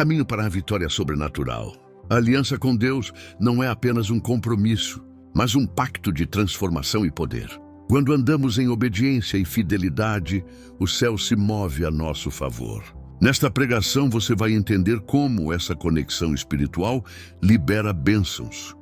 caminho para a vitória sobrenatural. A aliança com Deus não é apenas um compromisso, mas um pacto de transformação e poder. Quando andamos em obediência e fidelidade, o céu se move a nosso favor. Nesta pregação você vai entender como essa conexão espiritual libera bênçãos,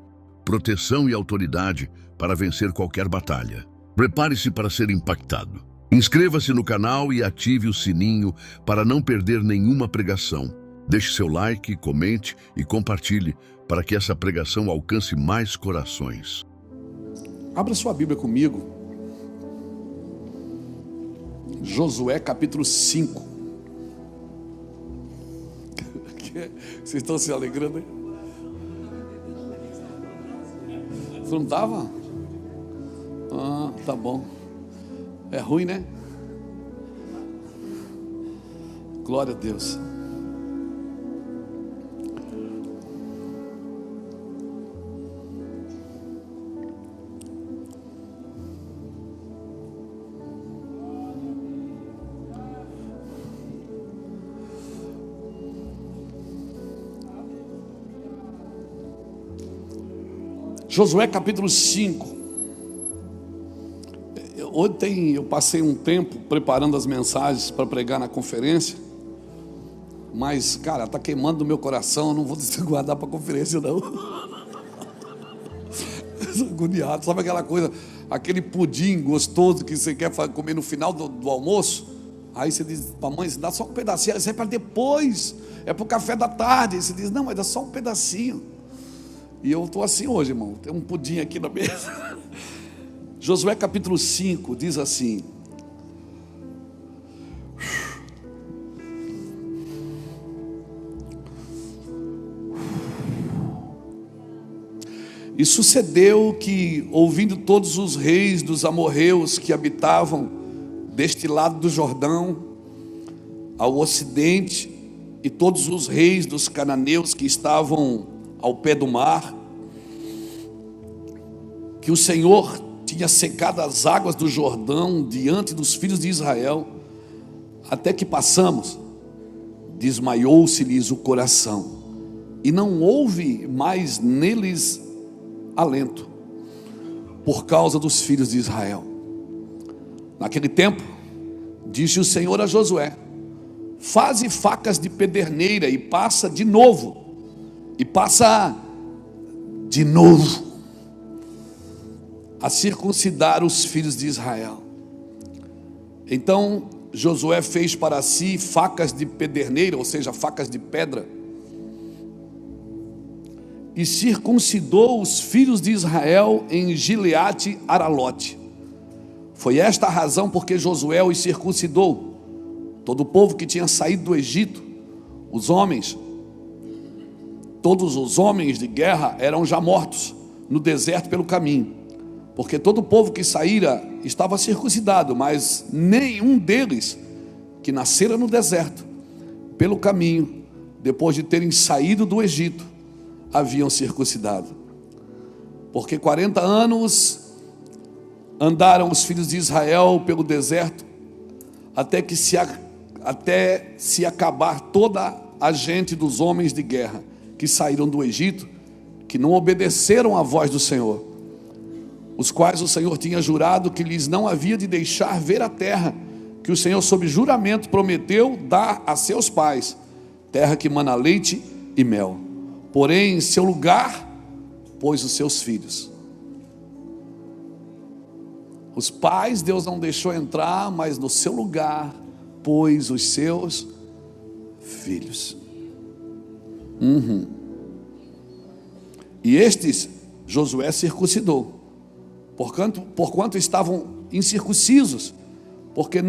proteção e autoridade para vencer qualquer batalha. Prepare-se para ser impactado. Inscreva-se no canal e ative o sininho para não perder nenhuma pregação. Deixe seu like, comente e compartilhe para que essa pregação alcance mais corações. Abra sua Bíblia comigo. Josué capítulo 5. Vocês estão se alegrando, hein? Você não estava? Ah, tá bom. É ruim, né? Glória a Deus. Josué capítulo 5. Ontem eu passei um tempo preparando as mensagens para pregar na conferência, mas, cara, está queimando no meu coração, eu não vou guardar para a conferência, não. Agoniado, sabe aquela coisa, aquele pudim gostoso que você quer comer no final do almoço? Aí você diz para a mãe, dá só um pedacinho, isso é para depois, é para o café da tarde. Aí você diz, não, mas dá só um pedacinho. E eu estou assim hoje, irmão, tem um pudim aqui na mesa. Josué capítulo 5 diz assim: E sucedeu que, ouvindo todos os reis dos amorreus que habitavam deste lado do Jordão, ao ocidente, e todos os reis dos cananeus que estavam ao pé do mar, que o Senhor tinha secado as águas do Jordão diante dos filhos de Israel, até que passamos, desmaiou-se-lhes o coração, e não houve mais neles alento, por causa dos filhos de Israel. Naquele tempo, disse o Senhor a Josué: faze facas de pederneira, e passa de novo, a circuncidar os filhos de Israel. Então Josué fez para si facas de pederneira, ou seja, facas de pedra, e circuncidou os filhos de Israel em Gileade Aralote. Foi esta a razão porque Josué os circuncidou. Todo o povo que tinha saído do Egito, todos os homens de guerra eram já mortos no deserto pelo caminho, porque todo o povo que saíra estava circuncidado, mas nenhum deles que nascera no deserto pelo caminho, depois de terem saído do Egito, haviam circuncidado. Porque 40 anos andaram os filhos de Israel pelo deserto, até se acabar toda a gente dos homens de guerra que saíram do Egito, que não obedeceram à voz do Senhor, os quais o Senhor tinha jurado que lhes não havia de deixar ver a terra que o Senhor sob juramento prometeu dar a seus pais, terra que mana leite e mel. Porém, em seu lugar pôs os seus filhos. Os pais Deus não deixou entrar, mas no seu lugar pôs os seus filhos. E estes Josué circuncidou, porquanto estavam incircuncisos, porque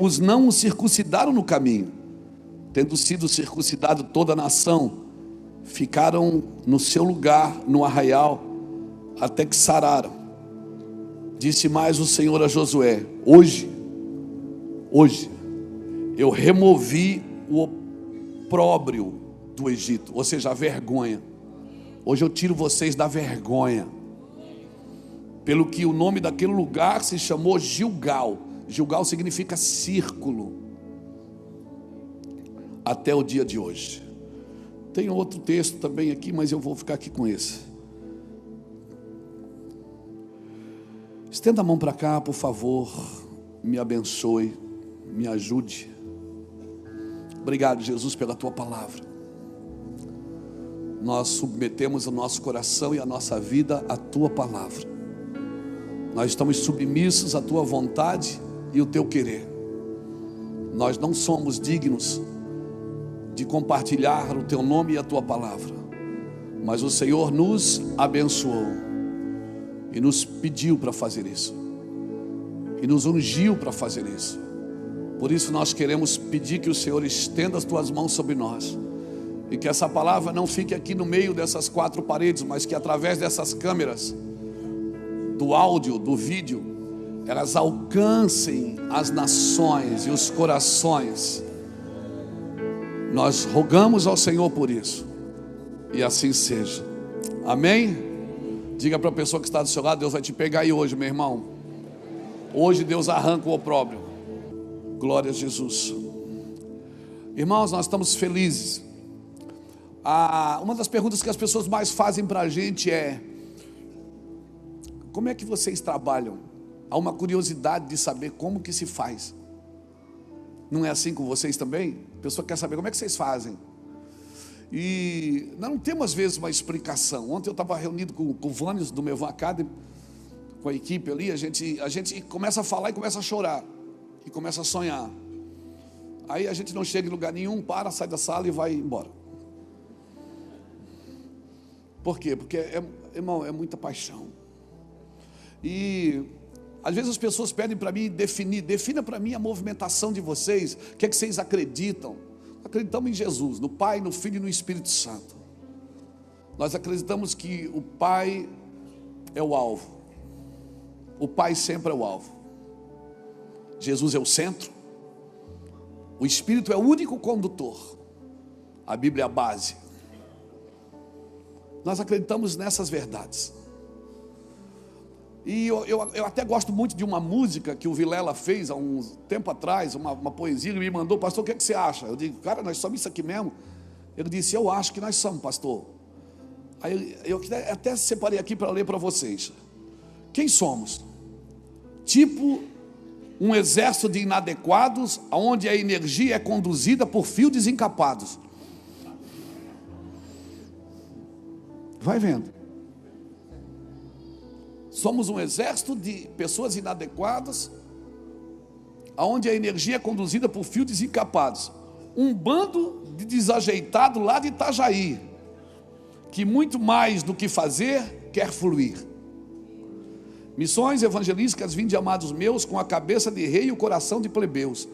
os não circuncidaram no caminho. Tendo sido circuncidado toda a nação, ficaram no seu lugar no arraial, até que sararam. Disse mais o Senhor a Josué: hoje eu removi o opróbrio do Egito, ou seja, a vergonha. Hoje eu tiro vocês da vergonha. Pelo que o nome daquele lugar se chamou Gilgal. Gilgal significa círculo. até o dia de hoje. Tem outro texto também aqui, mas eu vou ficar aqui com esse. Estenda a mão para cá, por favor. Me abençoe, me ajude. Obrigado, Jesus, pela tua palavra. Nós submetemos o nosso coração e a nossa vida à tua palavra. Nós estamos submissos à tua vontade e o teu querer. Nós não somos dignos de compartilhar o teu nome e a tua palavra, mas o Senhor nos abençoou e nos pediu para fazer isso, e nos ungiu para fazer isso. Por isso nós queremos pedir que o Senhor estenda as tuas mãos sobre nós, e que essa palavra não fique aqui no meio dessas quatro paredes, mas que através dessas câmeras, do áudio, do vídeo, elas alcancem as nações e os corações. Nós rogamos ao Senhor por isso, e assim seja. Amém? Diga para a pessoa que está do seu lado: Deus vai te pegar aí hoje, meu irmão. Hoje Deus arranca o opróbrio. Glória a Jesus. Irmãos, nós estamos felizes. Uma das perguntas que as pessoas mais fazem para a gente é: como é que vocês trabalham? Há uma curiosidade de saber como que se faz. Não é assim com vocês também? A pessoa quer saber como é que vocês fazem. E nós não temos às vezes uma explicação. Ontem eu estava reunido com o Vânios do Mevan Academy, com a equipe ali. A gente começa a falar e começa a chorar, e começa a sonhar. Aí a gente não chega em lugar nenhum, sai da sala e vai embora. Por quê? Porque, irmão, é muita paixão. E às vezes as pessoas pedem para mim defina para mim a movimentação de vocês. O que é que vocês acreditam? Acreditamos em Jesus, no Pai, no Filho e no Espírito Santo. Nós acreditamos que o Pai é o alvo. O Pai sempre é o alvo. Jesus é o centro. O Espírito é o único condutor. A Bíblia é a base. Nós acreditamos nessas verdades. E eu até gosto muito de uma música que o Vilela fez há um tempo atrás, uma poesia. Ele me mandou: pastor, o que é que você acha? Eu digo: cara, nós somos isso aqui mesmo. Ele disse: eu acho que nós somos, pastor. Aí eu até separei aqui para ler para vocês. Quem somos? Tipo um exército de inadequados, onde a energia é conduzida por fios desencapados. Vai vendo. Somos um exército de pessoas inadequadas, onde a energia é conduzida por fios desencapados. Um bando de desajeitado lá de Itajaí, que muito mais do que fazer, quer fluir. Missões evangelísticas, vinde amados meus, com a cabeça de rei e o coração de plebeus.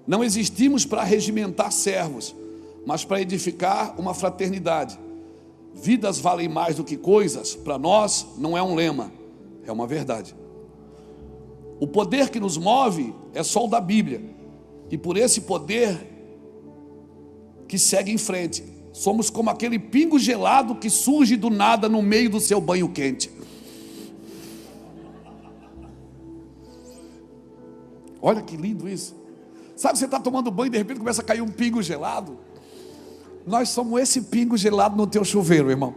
Não existimos para regimentar servos, mas para edificar uma fraternidade. Vidas valem mais do que coisas, para nós não é um lema, é uma verdade. O poder que nos move é só o da Bíblia, e por esse poder que segue em frente, somos como aquele pingo gelado que surge do nada no meio do seu banho quente. Olha que lindo isso. Sabe, você está tomando banho e de repente começa a cair um pingo gelado? Nós somos esse pingo gelado no teu chuveiro, irmão,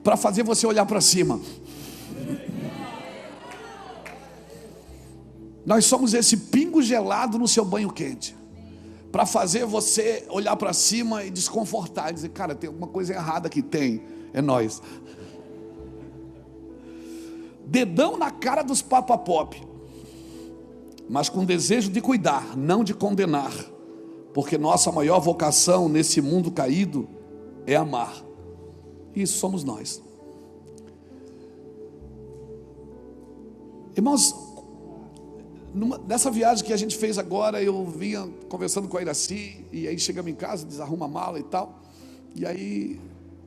para fazer você olhar para cima. Nós somos esse pingo gelado no seu banho quente, para fazer você olhar para cima e desconfortar, e dizer: cara, tem alguma coisa errada aqui. É nós. Dedão na cara dos papapop, mas com desejo de cuidar, não de condenar. Porque nossa maior vocação nesse mundo caído é amar. Isso somos nós. Irmãos, nessa viagem que a gente fez agora, eu vinha conversando com a Iraci, e aí chegamos em casa, desarruma a mala e tal. E aí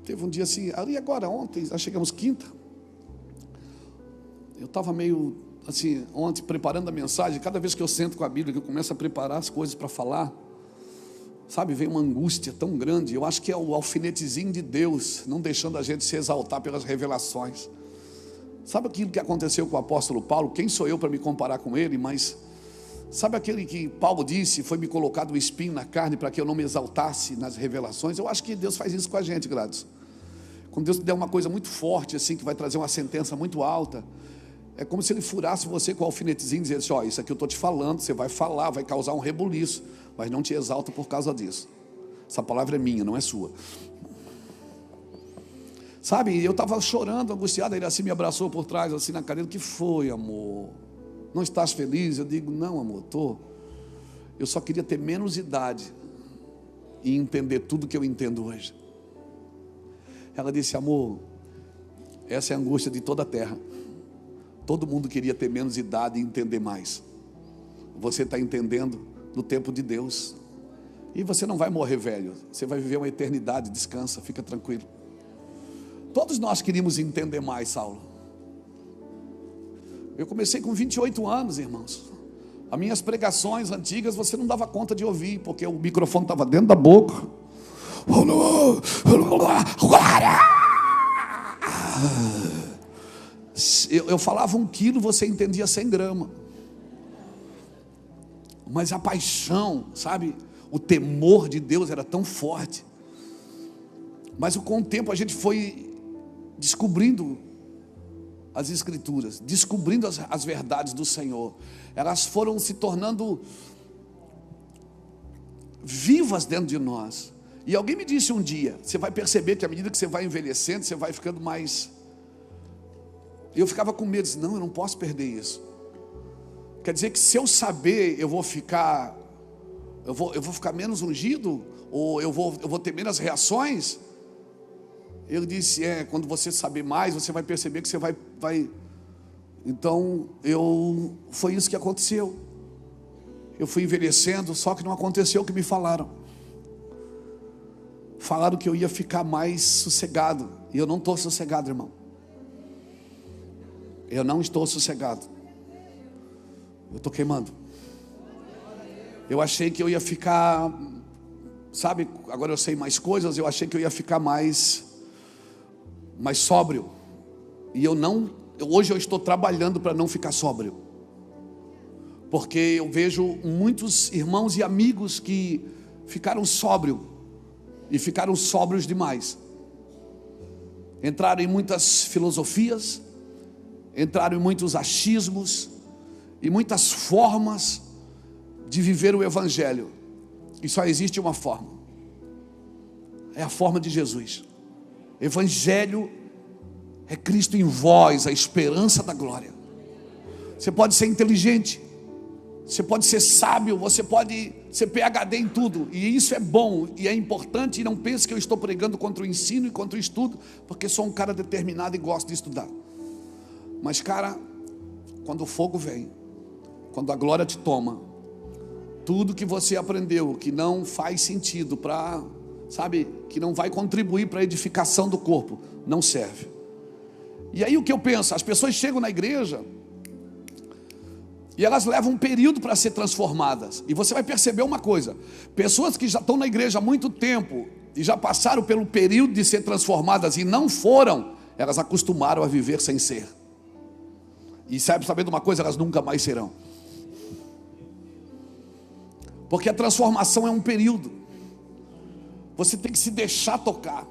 teve um dia assim, ali agora, ontem, nós chegamos quinta. Eu estava meio assim, ontem preparando a mensagem. Cada vez que eu sento com a Bíblia, que eu começo a preparar as coisas para falar, sabe, vem uma angústia tão grande. Eu acho que é o alfinetezinho de Deus, não deixando a gente se exaltar pelas revelações. Sabe aquilo que aconteceu com o apóstolo Paulo? Quem sou eu para me comparar com ele? Mas Sabe aquele que Paulo disse, foi me colocado um espinho na carne para que eu não me exaltasse nas revelações? Eu acho que Deus faz isso com a gente, Gladys. Quando Deus te der uma coisa muito forte, assim, que vai trazer uma sentença muito alta, é como se Ele furasse você com um alfinetezinho e dissesse: ó, isso aqui eu estou te falando, você vai falar, vai causar um rebuliço, mas não te exalta por causa disso. Essa palavra é minha, não é sua. Sabe, eu estava chorando, angustiado, ele assim me abraçou por trás, assim na cadeira. O que foi, amor? Não estás feliz? Eu digo: não, amor, estou. Eu só queria ter menos idade e entender tudo que eu entendo hoje. Ela disse: amor, essa é a angústia de toda a terra. Todo mundo queria ter menos idade e entender mais. Você está entendendo no tempo de Deus. E você não vai morrer velho, você vai viver uma eternidade. Descansa, fica tranquilo. Todos nós queríamos entender mais, Saulo. Eu comecei com 28 anos, irmãos. As minhas pregações antigas você não dava conta de ouvir, porque o microfone estava dentro da boca. Eu falava 1 quilo, você entendia 100 gramas. Mas a paixão, sabe, o temor de Deus era tão forte. Mas com o tempo a gente foi descobrindo as Escrituras, descobrindo as verdades do Senhor. Elas foram se tornando vivas dentro de nós. E alguém me disse um dia: você vai perceber que à medida que você vai envelhecendo, você vai ficando mais... Eu ficava com medo, disse: não, eu não posso perder isso. Quer dizer que se eu saber, eu vou ficar menos ungido? Ou eu vou ter menos reações? Ele disse: quando você saber mais, você vai perceber que você vai... Então, foi isso que aconteceu. Eu fui envelhecendo, só que não aconteceu o que me falaram. Falaram que eu ia ficar mais sossegado. E eu não estou sossegado, irmão. Eu não estou sossegado. Eu estou queimando. Eu achei que eu ia ficar... Sabe, agora eu sei mais coisas. Eu achei que eu ia ficar mais sóbrio. E hoje eu estou trabalhando para não ficar sóbrio. Porque eu vejo muitos irmãos e amigos que ficaram sóbrios. E ficaram sóbrios demais. Entraram em muitas filosofias. Entraram em muitos achismos. E muitas formas de viver o Evangelho. E só existe uma forma. É a forma de Jesus. Evangelho é Cristo em vós, a esperança da glória. Você pode ser inteligente, você pode ser sábio, você pode ser PhD em tudo, e isso é bom e é importante. E não pense que eu estou pregando contra o ensino e contra o estudo, porque sou um cara determinado e gosto de estudar. Mas, cara, quando o fogo vem, quando a glória te toma, tudo que você aprendeu que não faz sentido para... sabe, que não vai contribuir para a edificação do corpo, não serve. E aí o que eu penso? As pessoas chegam na igreja e elas levam um período para ser transformadas. E você vai perceber uma coisa: pessoas que já estão na igreja há muito tempo e já passaram pelo período de ser transformadas e não foram, elas acostumaram a viver sem ser. E sabe de uma coisa? Elas nunca mais serão. Porque a transformação é um período. Você tem que se deixar tocar.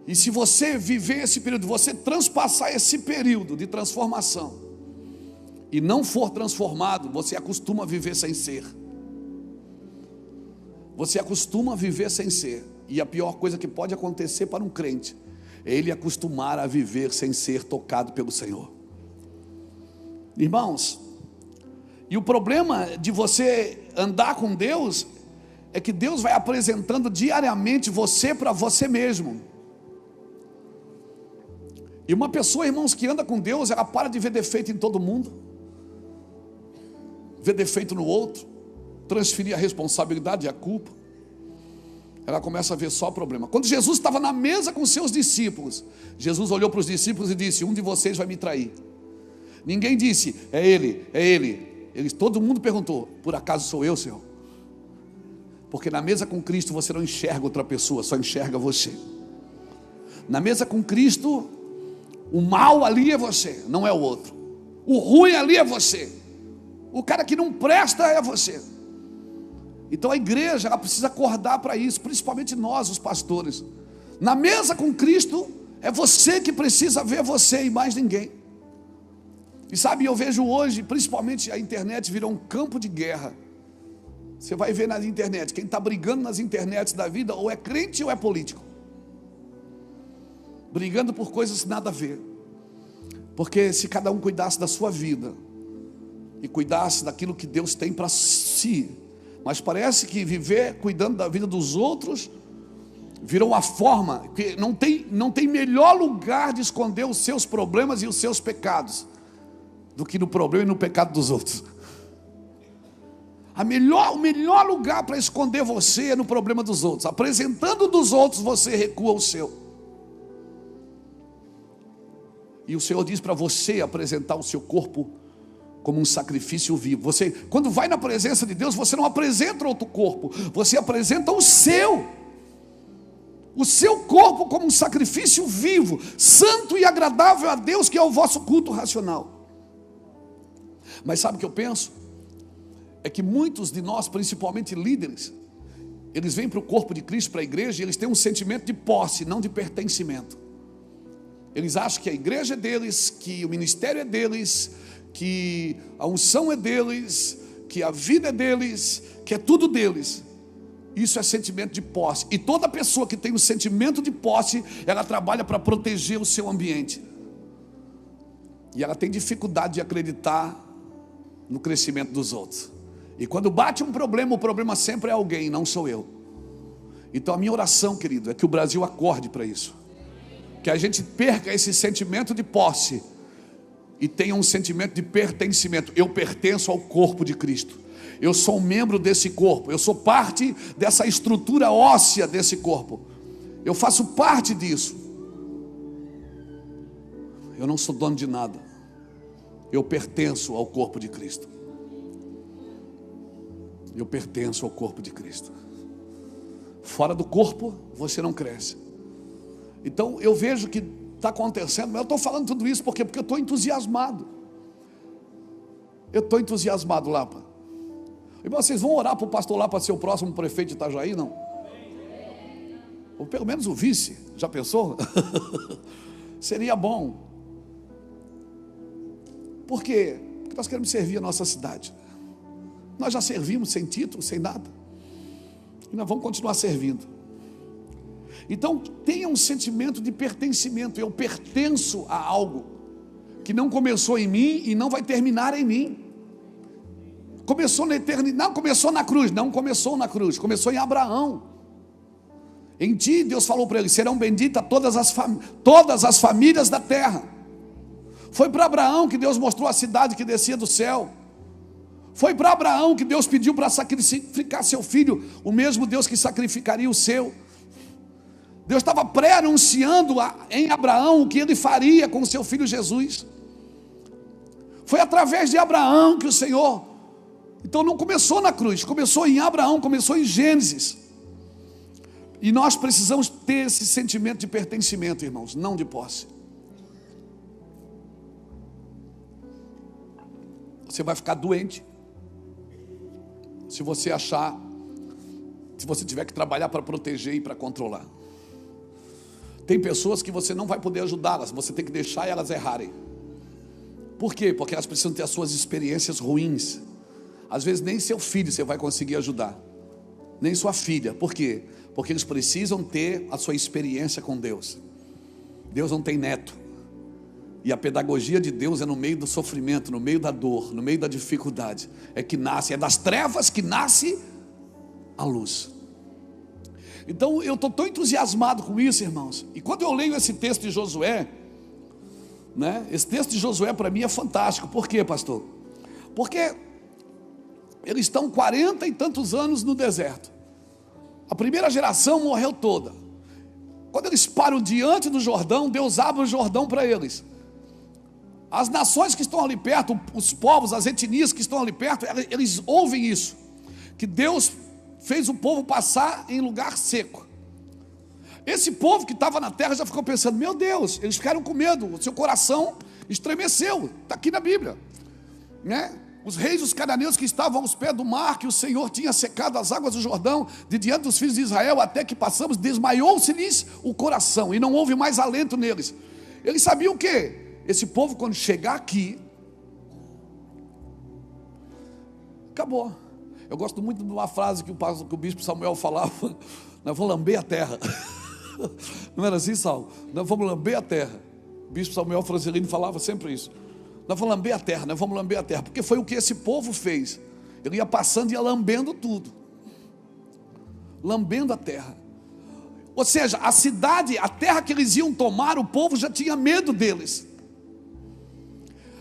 E se você viver esse período, você transpassar esse período de transformação e não for transformado, você acostuma a viver sem ser. Você acostuma a viver sem ser. E a pior coisa que pode acontecer para um crente é ele acostumar a viver sem ser tocado pelo Senhor. Irmãos, e o problema de você andar com Deus é que Deus vai apresentando diariamente você para você mesmo. E uma pessoa, irmãos, que anda com Deus, ela para de ver defeito em todo mundo, ver defeito no outro, transferir a responsabilidade e a culpa. Ela começa a ver só problema. Quando Jesus estava na mesa com seus discípulos, Jesus olhou para os discípulos e disse: um de vocês vai me trair. Ninguém disse: é ele, é ele. Todo mundo perguntou: por acaso sou eu, Senhor? Porque na mesa com Cristo você não enxerga outra pessoa, só enxerga você. Na mesa com Cristo, o mal ali é você, não é o outro. O ruim ali é você. O cara que não presta é você. Então a igreja, ela precisa acordar para isso, principalmente nós, os pastores. Na mesa com Cristo, é você que precisa ver você e mais ninguém. E sabe, eu vejo hoje, principalmente a internet virou um campo de guerra. Você vai ver nas internet, quem está brigando nas internets da vida, ou é crente ou é político. Brigando por coisas nada a ver. Porque se cada um cuidasse da sua vida, e cuidasse daquilo que Deus tem para si, mas parece que viver cuidando da vida dos outros virou uma forma que não tem melhor lugar de esconder os seus problemas e os seus pecados do que no problema e no pecado dos outros. O melhor lugar para esconder você é no problema dos outros. Apresentando dos outros, você recua o seu. E o Senhor diz para você apresentar o seu corpo como um sacrifício vivo. Você, quando vai na presença de Deus, você não apresenta outro corpo, você apresenta o seu corpo como um sacrifício vivo, santo e agradável a Deus, que é o vosso culto racional. Mas sabe o que eu penso? É que muitos de nós, principalmente líderes, eles vêm para o corpo de Cristo, para a igreja, e eles têm um sentimento de posse, não de pertencimento. Eles acham que a igreja é deles, que o ministério é deles, que a unção é deles, que a vida é deles, que é tudo deles. Isso é sentimento de posse. E toda pessoa que tem um sentimento de posse, ela trabalha para proteger o seu ambiente. E ela tem dificuldade de acreditar no crescimento dos outros. E quando bate um problema, o problema sempre é alguém, não sou eu. Então a minha oração, querido, é que o Brasil acorde para isso. Que a gente perca esse sentimento de posse e tenha um sentimento de pertencimento. Eu pertenço ao corpo de Cristo. Eu sou um membro desse corpo. Eu sou parte dessa estrutura óssea desse corpo. Eu faço parte disso. Eu não sou dono de nada. Eu pertenço ao corpo de Cristo. Eu pertenço ao corpo de Cristo. Fora do corpo, você não cresce. Então eu vejo que está acontecendo, mas eu estou falando tudo isso porque eu estou entusiasmado. Eu estou entusiasmado, Lapa. E vocês vão orar para o pastor Lapa ser o próximo prefeito de Itajaí, não? Ou pelo menos o vice, já pensou? Seria bom. Por quê? Porque nós queremos servir a nossa cidade. Nós já servimos sem título, sem nada. E nós vamos continuar servindo. Então tenha um sentimento de pertencimento. Eu pertenço a algo que não começou em mim e não vai terminar em mim. Começou na eternidade, não começou na cruz, não começou na cruz, começou em Abraão. Em ti Deus falou para ele: serão benditas todas as famílias da terra. Foi para Abraão que Deus mostrou a cidade que descia do céu. Foi para Abraão que Deus pediu para sacrificar seu filho, o mesmo Deus que sacrificaria o seu. Deus estava pré-anunciando em Abraão o que ele faria com o seu filho Jesus. Foi através de Abraão que o Senhor... Então não começou na cruz, começou em Abraão, começou em Gênesis. E nós precisamos ter esse sentimento de pertencimento, irmãos, não de posse. Você vai ficar doente se você achar, se você tiver que trabalhar para proteger e para controlar. Tem pessoas que você não vai poder ajudá-las, você tem que deixar elas errarem. Por quê? Porque elas precisam ter as suas experiências ruins. Às vezes nem seu filho você vai conseguir ajudar, nem sua filha. Por quê? Porque eles precisam ter a sua experiência com Deus. Deus não tem neto. E a pedagogia de Deus é no meio do sofrimento, no meio da dor, no meio da dificuldade. É que nasce, é das trevas que nasce a luz. Então eu estou tão entusiasmado com isso, irmãos. E quando eu leio esse texto de Josué, né, esse texto de Josué para mim é fantástico. Por quê, pastor? Porque eles estão 40 e tantos anos no deserto. A primeira geração morreu toda. Quando eles param diante do Jordão, Deus abre o Jordão para eles. As nações que estão ali perto, os povos, as etnias que estão ali perto, eles ouvem isso, que Deus fez o povo passar em lugar seco. Esse povo que estava na terra já ficou pensando: meu Deus, eles ficaram com medo, o seu coração Estremeceu, está aqui na Bíblia, né? Os reis dos cananeus que estavam aos pés do mar, que o Senhor tinha secado as águas do Jordão de diante dos filhos de Israel, até que passamos, desmaiou-se-lhes o coração, e não houve mais alento neles. Eles sabiam o quê? Esse povo, quando chegar aqui, acabou. Eu gosto muito de uma frase que o bispo Samuel falava: nós vamos lamber a terra. Não era assim, Saulo? Nós vamos lamber a terra. O bispo Samuel Francelino falava sempre isso. Nós vamos lamber a terra, nós vamos lamber a terra. Porque foi o que esse povo fez. Ele ia passando e ia lambendo tudo. Lambendo a terra. Ou seja, a cidade, a terra que eles iam tomar, o povo já tinha medo deles.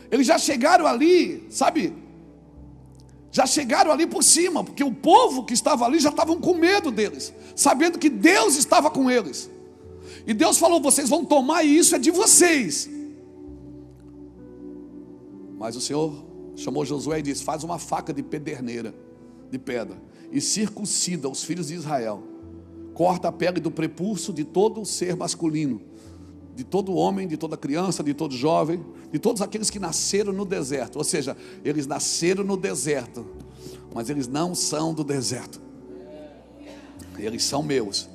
Eles já chegaram ali, sabe? Já chegaram ali por cima, porque o povo que estava ali já estavam com medo deles, sabendo que Deus estava com eles. E Deus falou: vocês vão tomar e isso é de vocês. Mas o Senhor chamou Josué e disse: faz uma faca de pederneira, de pedra, e circuncida os filhos de Israel. Corta a pele do prepulso de todo ser masculino, de todo homem, de toda criança, de todo jovem, de todos aqueles que nasceram no deserto. Ou seja, eles nasceram no deserto, mas eles não são do deserto. Eles são meus.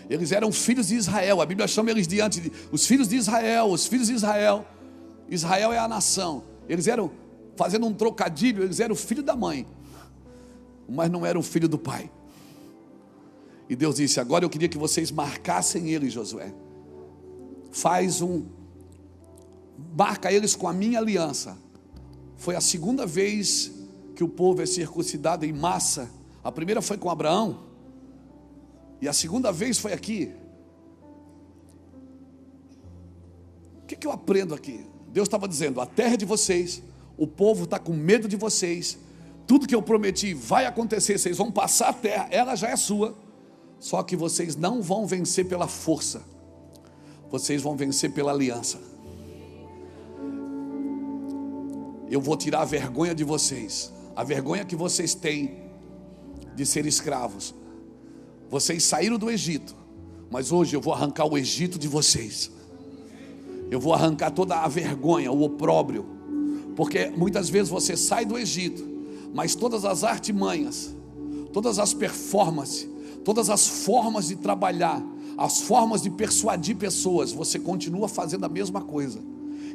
Eles eram filhos de Israel. A Bíblia chama eles diante de os filhos de Israel. Os filhos de Israel. Israel é a nação. Eles eram, fazendo um trocadilho, eles eram filho da mãe, mas não eram filho do pai. E Deus disse: agora eu queria que vocês marcassem eles, Josué. Marca eles com a minha aliança. Foi a segunda vez que o povo é circuncidado em massa. A primeira foi com Abraão, e a segunda vez foi aqui. O que eu aprendo aqui? Deus estava dizendo: a terra é de vocês, o povo está com medo de vocês, tudo que eu prometi vai acontecer, vocês vão passar a terra, ela já é sua, só que vocês não vão vencer pela força, vocês vão vencer pela aliança. Eu vou tirar a vergonha de vocês, a vergonha que vocês têm de ser escravos. Vocês saíram do Egito, mas hoje eu vou arrancar o Egito de vocês. Eu vou arrancar toda a vergonha, o opróbrio, porque muitas vezes você sai do Egito, mas todas as artimanhas, todas as performances, todas as formas de trabalhar, as formas de persuadir pessoas, você continua fazendo a mesma coisa.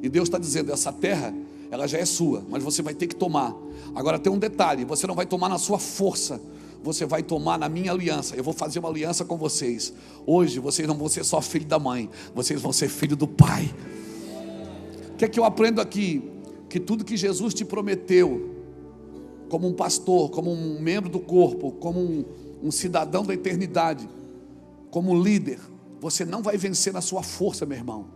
E Deus está dizendo: essa terra, ela já é sua, mas você vai ter que tomar. Agora tem um detalhe: você não vai tomar na sua força, você vai tomar na minha aliança. Eu vou fazer uma aliança com vocês. Hoje vocês não vão ser só filho da mãe, vocês vão ser filho do pai. O que é que eu aprendo aqui? Que tudo que Jesus te prometeu, como um pastor, como um membro do corpo, como um cidadão da eternidade, como líder, você não vai vencer na sua força, meu irmão.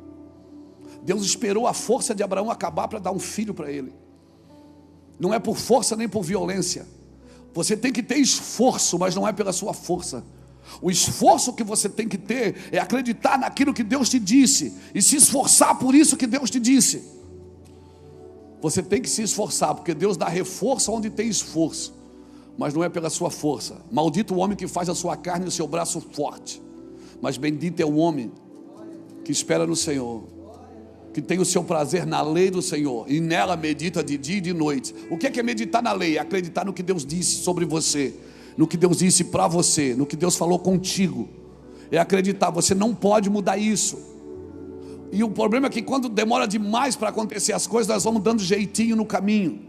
Deus esperou a força de Abraão acabar para dar um filho para ele. Não é por força nem por violência. Você tem que ter esforço, mas não é pela sua força. O esforço que você tem que ter é acreditar naquilo que Deus te disse e se esforçar por isso que Deus te disse. Você tem que se esforçar, porque Deus dá reforço onde tem esforço, mas não é pela sua força. Maldito o homem que faz a sua carne e o seu braço forte, mas bendito é o homem que espera no Senhor, que tem o seu prazer na lei do Senhor e nela medita de dia e de noite. O que é meditar na lei? É acreditar no que Deus disse sobre você, no que Deus disse para você, no que Deus falou contigo. É acreditar, você não pode mudar isso. E o problema é que quando demora demais para acontecer as coisas, nós vamos dando jeitinho no caminho.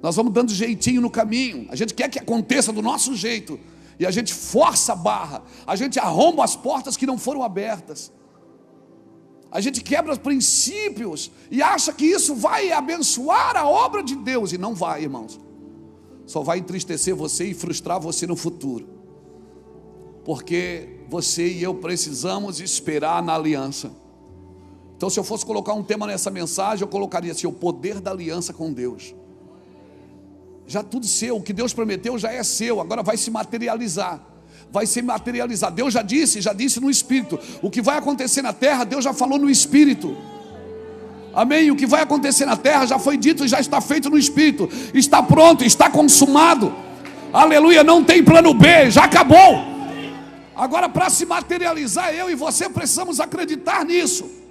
Nós vamos dando jeitinho no caminho. A gente quer que aconteça do nosso jeito, e a gente força a barra, a gente arromba as portas que não foram abertas, a gente quebra os princípios e acha que isso vai abençoar a obra de Deus, e não vai, irmãos. Só vai entristecer você e frustrar você no futuro, porque você e eu precisamos esperar na aliança. Então, se eu fosse colocar um tema nessa mensagem, eu colocaria assim: o poder da aliança com Deus. Já tudo seu, o que Deus prometeu já é seu, agora vai se materializar. Vai se materializar. Deus já disse no Espírito. O que vai acontecer na terra, Deus já falou no Espírito. Amém? O que vai acontecer na terra já foi dito e já está feito no Espírito. Está pronto, está consumado. Aleluia, não tem plano B, já acabou. Agora, para se materializar, eu e você precisamos acreditar nisso.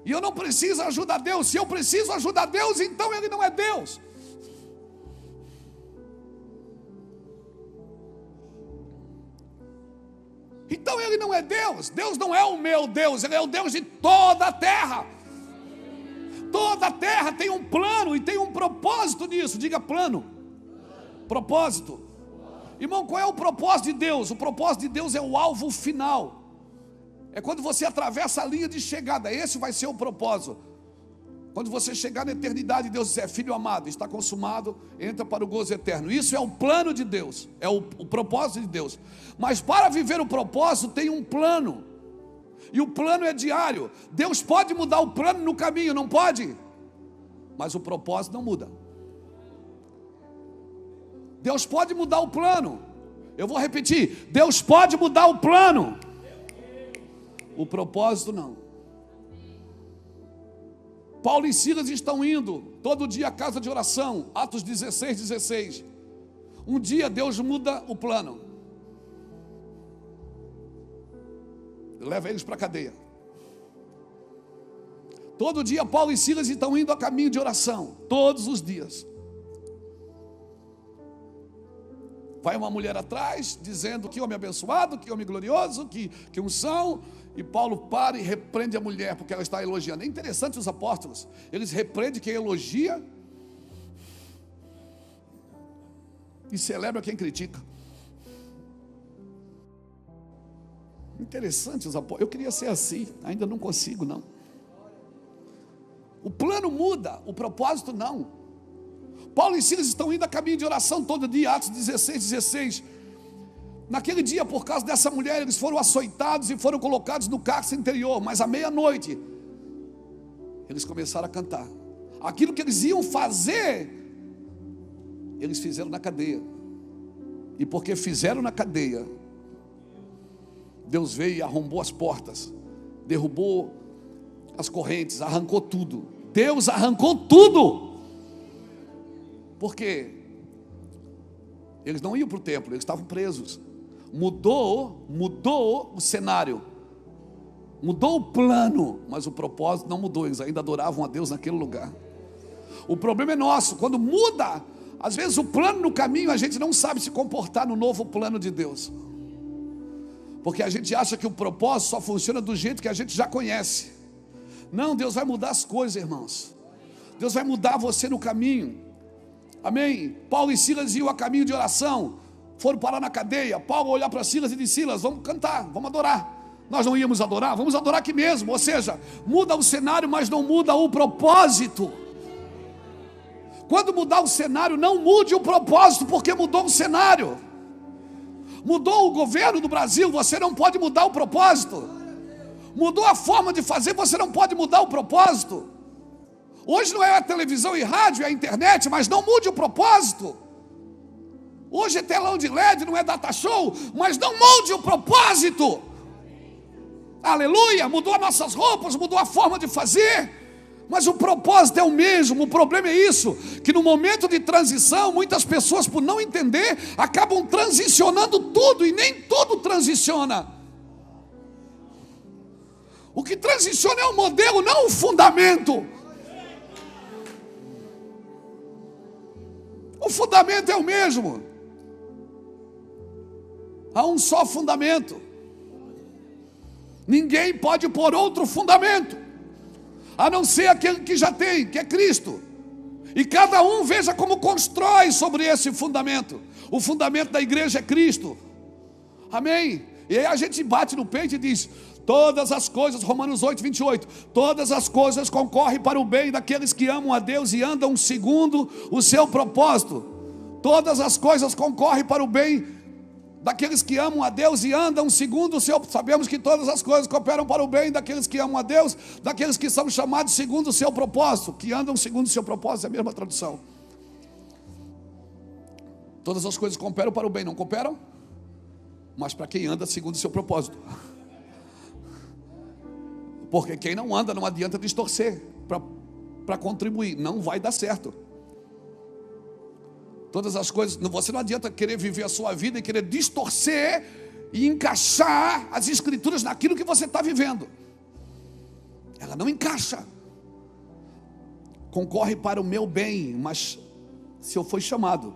E eu não preciso ajudar Deus. Se eu preciso ajudar Deus, então Ele não é Deus. Então Ele não é Deus. Deus não é o meu Deus, Ele é o Deus de toda a terra. Toda a terra tem um plano e tem um propósito nisso. Diga plano. Propósito. Irmão, qual é o propósito de Deus? O propósito de Deus é o alvo final. É quando você atravessa a linha de chegada. Esse vai ser o propósito. Quando você chegar na eternidade, Deus dizer: filho amado, está consumado, entra para o gozo eterno. Isso é o plano de Deus, é o propósito de Deus. Mas para viver o propósito tem um plano. E o plano é diário. Deus pode mudar o plano no caminho, não pode? Mas o propósito não muda. Deus pode mudar o plano. Eu vou repetir: Deus pode mudar o plano. O propósito não. Paulo e Silas estão indo todo dia à casa de oração. Atos 16:16. Um dia Deus muda o plano. Leva eles para a cadeia. Todo dia Paulo e Silas estão indo a caminho de oração. Todos os dias. Vai uma mulher atrás, dizendo: que homem abençoado, que homem glorioso, que unção. E Paulo para e repreende a mulher, porque ela está elogiando. É interessante os apóstolos, eles repreendem quem elogia e celebra quem critica. Interessante os apóstolos. Eu queria ser assim, ainda não consigo não. O plano muda, o propósito não. Paulo e Silas estão indo a caminho de oração todo dia. Atos 16:16. Naquele dia, por causa dessa mulher, eles foram açoitados e foram colocados no cárcere interior. Mas à meia-noite, eles começaram a cantar. Aquilo que eles iam fazer, eles fizeram na cadeia. E porque fizeram na cadeia, Deus veio e arrombou as portas, derrubou as correntes, arrancou tudo. Deus arrancou tudo. Por quê? Eles não iam para o templo, eles estavam presos. Mudou o cenário, mudou o plano, mas o propósito não mudou. Eles ainda adoravam a Deus naquele lugar. O problema é nosso, quando muda, às vezes o plano no caminho, a gente não sabe se comportar no novo plano de Deus, porque a gente acha que o propósito só funciona do jeito que a gente já conhece. Não, Deus vai mudar as coisas, irmãos. Deus vai mudar você no caminho. Amém? Paulo e Silas iam a caminho de oração, foram parar na cadeia. Paulo olhar para Silas e disse: Silas, vamos cantar, vamos adorar. Nós não íamos adorar, vamos adorar aqui mesmo. Ou seja, muda o cenário, mas não muda o propósito. Quando mudar o cenário, não mude o propósito, porque mudou o cenário. Mudou o governo do Brasil, você não pode mudar o propósito. Mudou a forma de fazer, você não pode mudar o propósito. Hoje não é a televisão e rádio, é a internet, mas não mude o propósito. Hoje é telão de LED, não é data show, mas não mude o propósito. Aleluia, mudou as nossas roupas, mudou a forma de fazer, mas o propósito é o mesmo. O problema é isso, que no momento de transição, muitas pessoas, por não entender, acabam transicionando tudo, e nem tudo transiciona. O que transiciona é o modelo, não o fundamento. O fundamento é o mesmo. Há um só fundamento. Ninguém pode pôr outro fundamento, a não ser aquele que já tem, que é Cristo. E cada um veja como constrói sobre esse fundamento. O fundamento da igreja é Cristo. Amém? E aí a gente bate no peito e diz: todas as coisas, Romanos 8:28, todas as coisas concorrem para o bem daqueles que amam a Deus e andam segundo o seu propósito. Todas as coisas concorrem para o bem daqueles que amam a Deus e andam segundo o seu. Sabemos que todas as coisas cooperam para o bem daqueles que amam a Deus, daqueles que são chamados segundo o seu propósito. Que andam segundo o seu propósito, é a mesma tradução. Todas as coisas cooperam para o bem, não cooperam? Mas para quem anda segundo o seu propósito. Porque quem não anda, não adianta distorcer para contribuir, não vai dar certo. Todas as coisas, você não adianta querer viver a sua vida e querer distorcer e encaixar as escrituras naquilo que você está vivendo. Ela não encaixa. Concorre para o meu bem, mas se eu for chamado,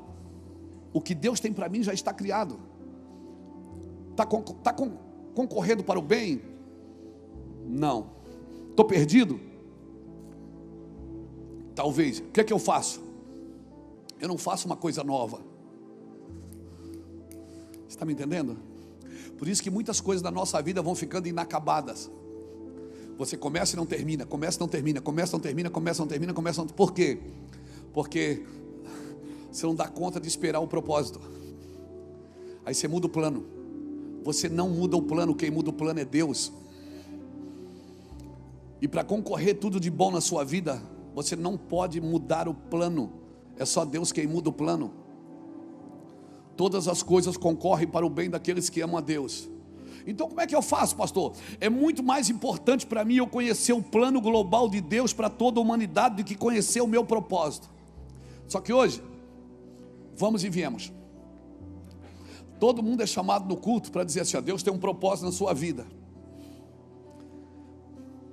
o que Deus tem para mim já está criado. Está concorrendo para o bem? Não. Estou perdido? Talvez. O que é que eu faço? Eu não faço uma coisa nova. Você está me entendendo? Por isso que muitas coisas da nossa vida vão ficando inacabadas. Você começa e não termina, começa e não termina, começa e não termina, começa e não termina, começa e não... Por quê? Porque você não dá conta de esperar o propósito. Aí você muda o plano. Você não muda o plano, quem muda o plano é Deus. E para concorrer tudo de bom na sua vida, você não pode mudar o plano. É só Deus quem muda o plano. Todas as coisas concorrem para o bem daqueles que amam a Deus. Então como é que eu faço, pastor? É muito mais importante para mim eu conhecer o plano global de Deus para toda a humanidade do que conhecer o meu propósito. Só que hoje, vamos e viemos. Todo mundo é chamado no culto para dizer assim, ó, Deus tem um propósito na sua vida.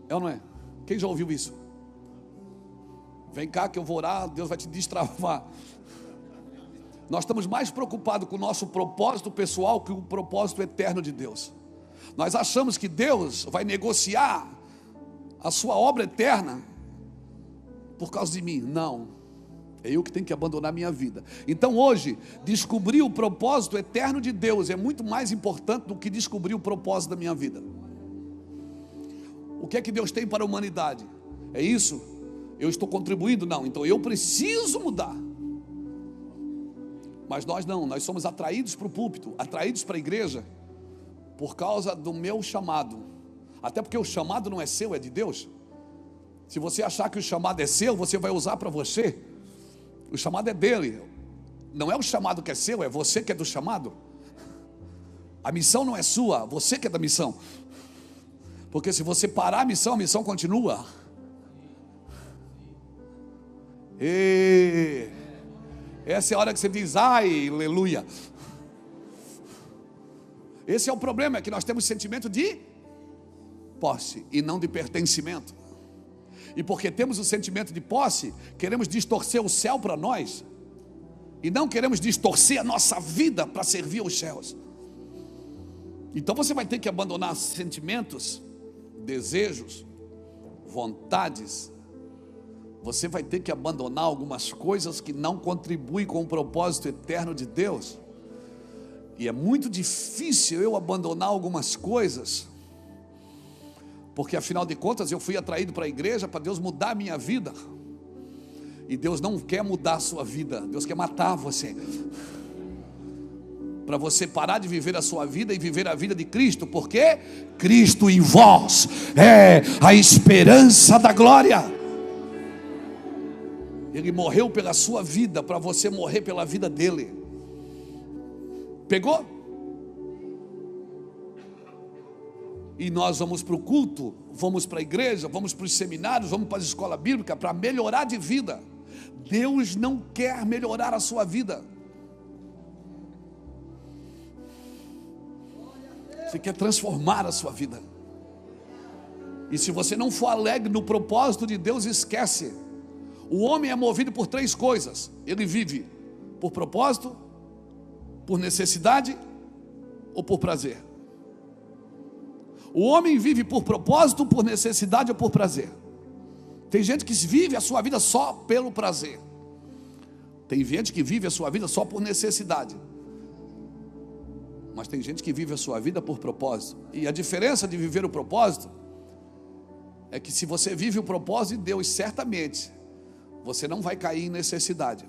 É ou não é? Quem já ouviu isso? Vem cá que eu vou orar, Deus vai te destravar. Nós estamos mais preocupados com o nosso propósito pessoal que o propósito eterno de Deus. Nós achamos que Deus vai negociar a sua obra eterna por causa de mim. Não, é eu que tenho que abandonar minha vida. Então hoje, descobrir o propósito eterno de Deus é muito mais importante do que descobrir o propósito da minha vida. O que é que Deus tem para a humanidade? É isso? Eu estou contribuindo? Não, então eu preciso mudar. Mas nós não, nós somos atraídos para o púlpito, atraídos para a igreja, por causa do meu chamado. Até porque o chamado não é seu, é de Deus. Se você achar que o chamado é seu, você vai usar para você. O chamado é dele. Não é o chamado que é seu, é você que é do chamado. A missão não é sua, você que é da missão. Porque se você parar a missão continua. E essa é a hora que você diz, ai, aleluia. Esse é o problema, é que nós temos sentimento de posse e não de pertencimento. E porque temos o sentimento de posse, queremos distorcer o céu para nós. E não queremos distorcer a nossa vida para servir aos céus. Então você vai ter que abandonar sentimentos, desejos, vontades. Você vai ter que abandonar algumas coisas que não contribuem com o propósito eterno de Deus. E é muito difícil eu abandonar algumas coisas, porque afinal de contas eu fui atraído para a igreja para Deus mudar a minha vida. E Deus não quer mudar a sua vida, Deus quer matar você. Para você parar de viver a sua vida e viver a vida de Cristo, porque Cristo em vós é a esperança da glória. Ele morreu pela sua vida, para você morrer pela vida dele. Pegou? E nós vamos para o culto, vamos para a igreja, vamos para os seminários, vamos para a escola bíblica para melhorar de vida. Deus não quer melhorar a sua vida. Você quer transformar a sua vida. E se você não for alegre no propósito de Deus, esquece. O homem é movido por três coisas. Ele vive por propósito, por necessidade ou por prazer. O homem vive por propósito, por necessidade ou por prazer. Tem gente que vive a sua vida só pelo prazer. Tem gente que vive a sua vida só por necessidade. Mas tem gente que vive a sua vida por propósito. E a diferença de viver o propósito é que se você vive o propósito de Deus, certamente você não vai cair em necessidade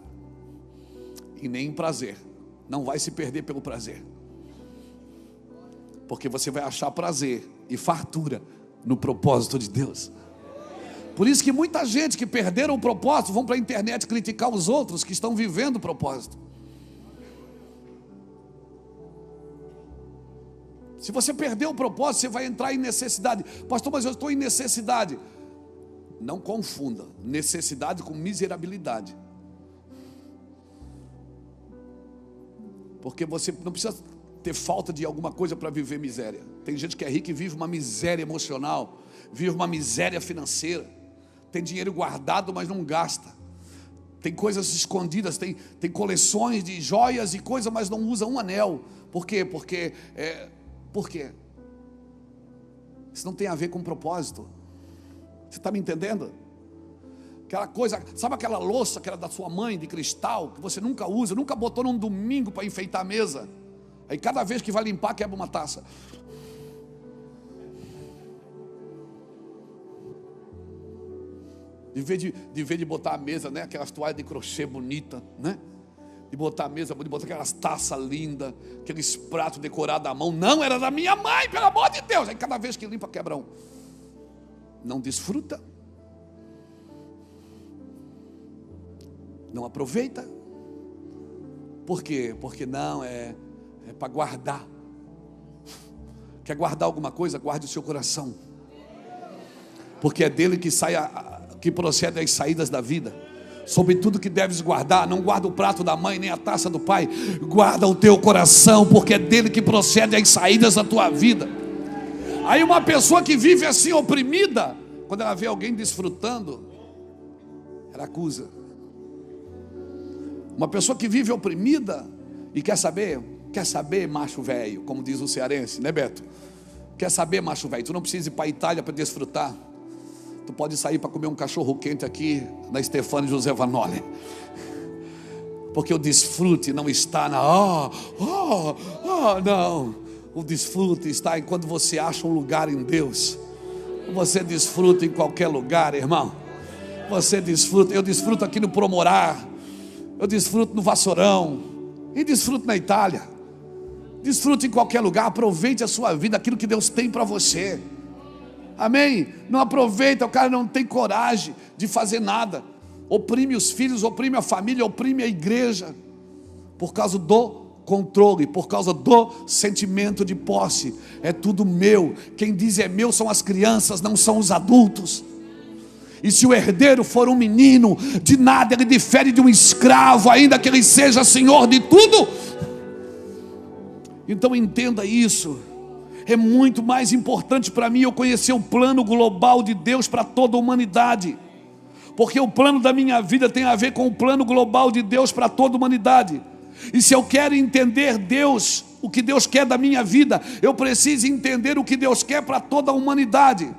e nem em prazer. Não vai se perder pelo prazer, porque você vai achar prazer e fartura no propósito de Deus. Por isso que muita gente que perderam o propósito vão para a internet criticar os outros que estão vivendo o propósito. Se você perder o propósito, você vai entrar em necessidade. Pastor, mas eu estou em necessidade. Não confunda necessidade com miserabilidade. Porque você não precisa ter falta de alguma coisa para viver miséria. Tem gente que é rica e vive uma miséria emocional, vive uma miséria financeira. Tem dinheiro guardado, mas não gasta. Tem coisas escondidas, tem coleções de joias e coisas, mas não usa um anel. Por quê? Por quê? Isso não tem a ver com propósito. Você está me entendendo? Aquela coisa, sabe aquela louça que era da sua mãe, de cristal, que você nunca usa, nunca botou num domingo para enfeitar a mesa. Aí cada vez que vai limpar, quebra uma taça. De vez de botar a mesa, né? Aquelas toalhas de crochê bonita, né? De botar a mesa, de botar aquelas taças lindas, aqueles pratos decorados à mão. Não, era da minha mãe, pelo amor de Deus. Aí cada vez que limpa, quebra um. Não desfruta. Não aproveita. Por quê? Porque não, é para guardar. Quer guardar alguma coisa? Guarde o seu coração. Porque é dele que procede as saídas da vida. Sobre tudo que deves guardar, não guarda o prato da mãe, nem a taça do pai. Guarda o teu coração, porque é dele que procede as saídas da tua vida. Aí uma pessoa que vive assim oprimida, quando ela vê alguém desfrutando, ela acusa. Uma pessoa que vive oprimida e quer saber macho velho, como diz o cearense, né, Beto? Quer saber, macho velho, tu não precisa ir para a Itália para desfrutar. Tu pode sair para comer um cachorro quente aqui na Stefano José Vanoli. Porque o desfrute não está não. O desfrute está em quando você acha um lugar em Deus. Você desfruta em qualquer lugar, irmão. Você desfruta. Eu desfruto aqui no Promorar. Eu desfruto no Vassourão. E desfruto na Itália. Desfrute em qualquer lugar. Aproveite a sua vida, aquilo que Deus tem para você. Amém? Não aproveita, o cara não tem coragem de fazer nada. Oprime os filhos, oprime a família, oprime a igreja. Por causa do controle, por causa do sentimento de posse. É tudo meu. Quem diz é meu são as crianças, não são os adultos. E se o herdeiro for um menino, de nada ele difere de um escravo, ainda que ele seja senhor de tudo. Então entenda isso. É muito mais importante para mim eu conhecer o plano global de Deus para toda a humanidade. Porque o plano da minha vida tem a ver com o plano global de Deus para toda a humanidade. E se eu quero entender Deus, o que Deus quer da minha vida, eu preciso entender o que Deus quer para toda a humanidade.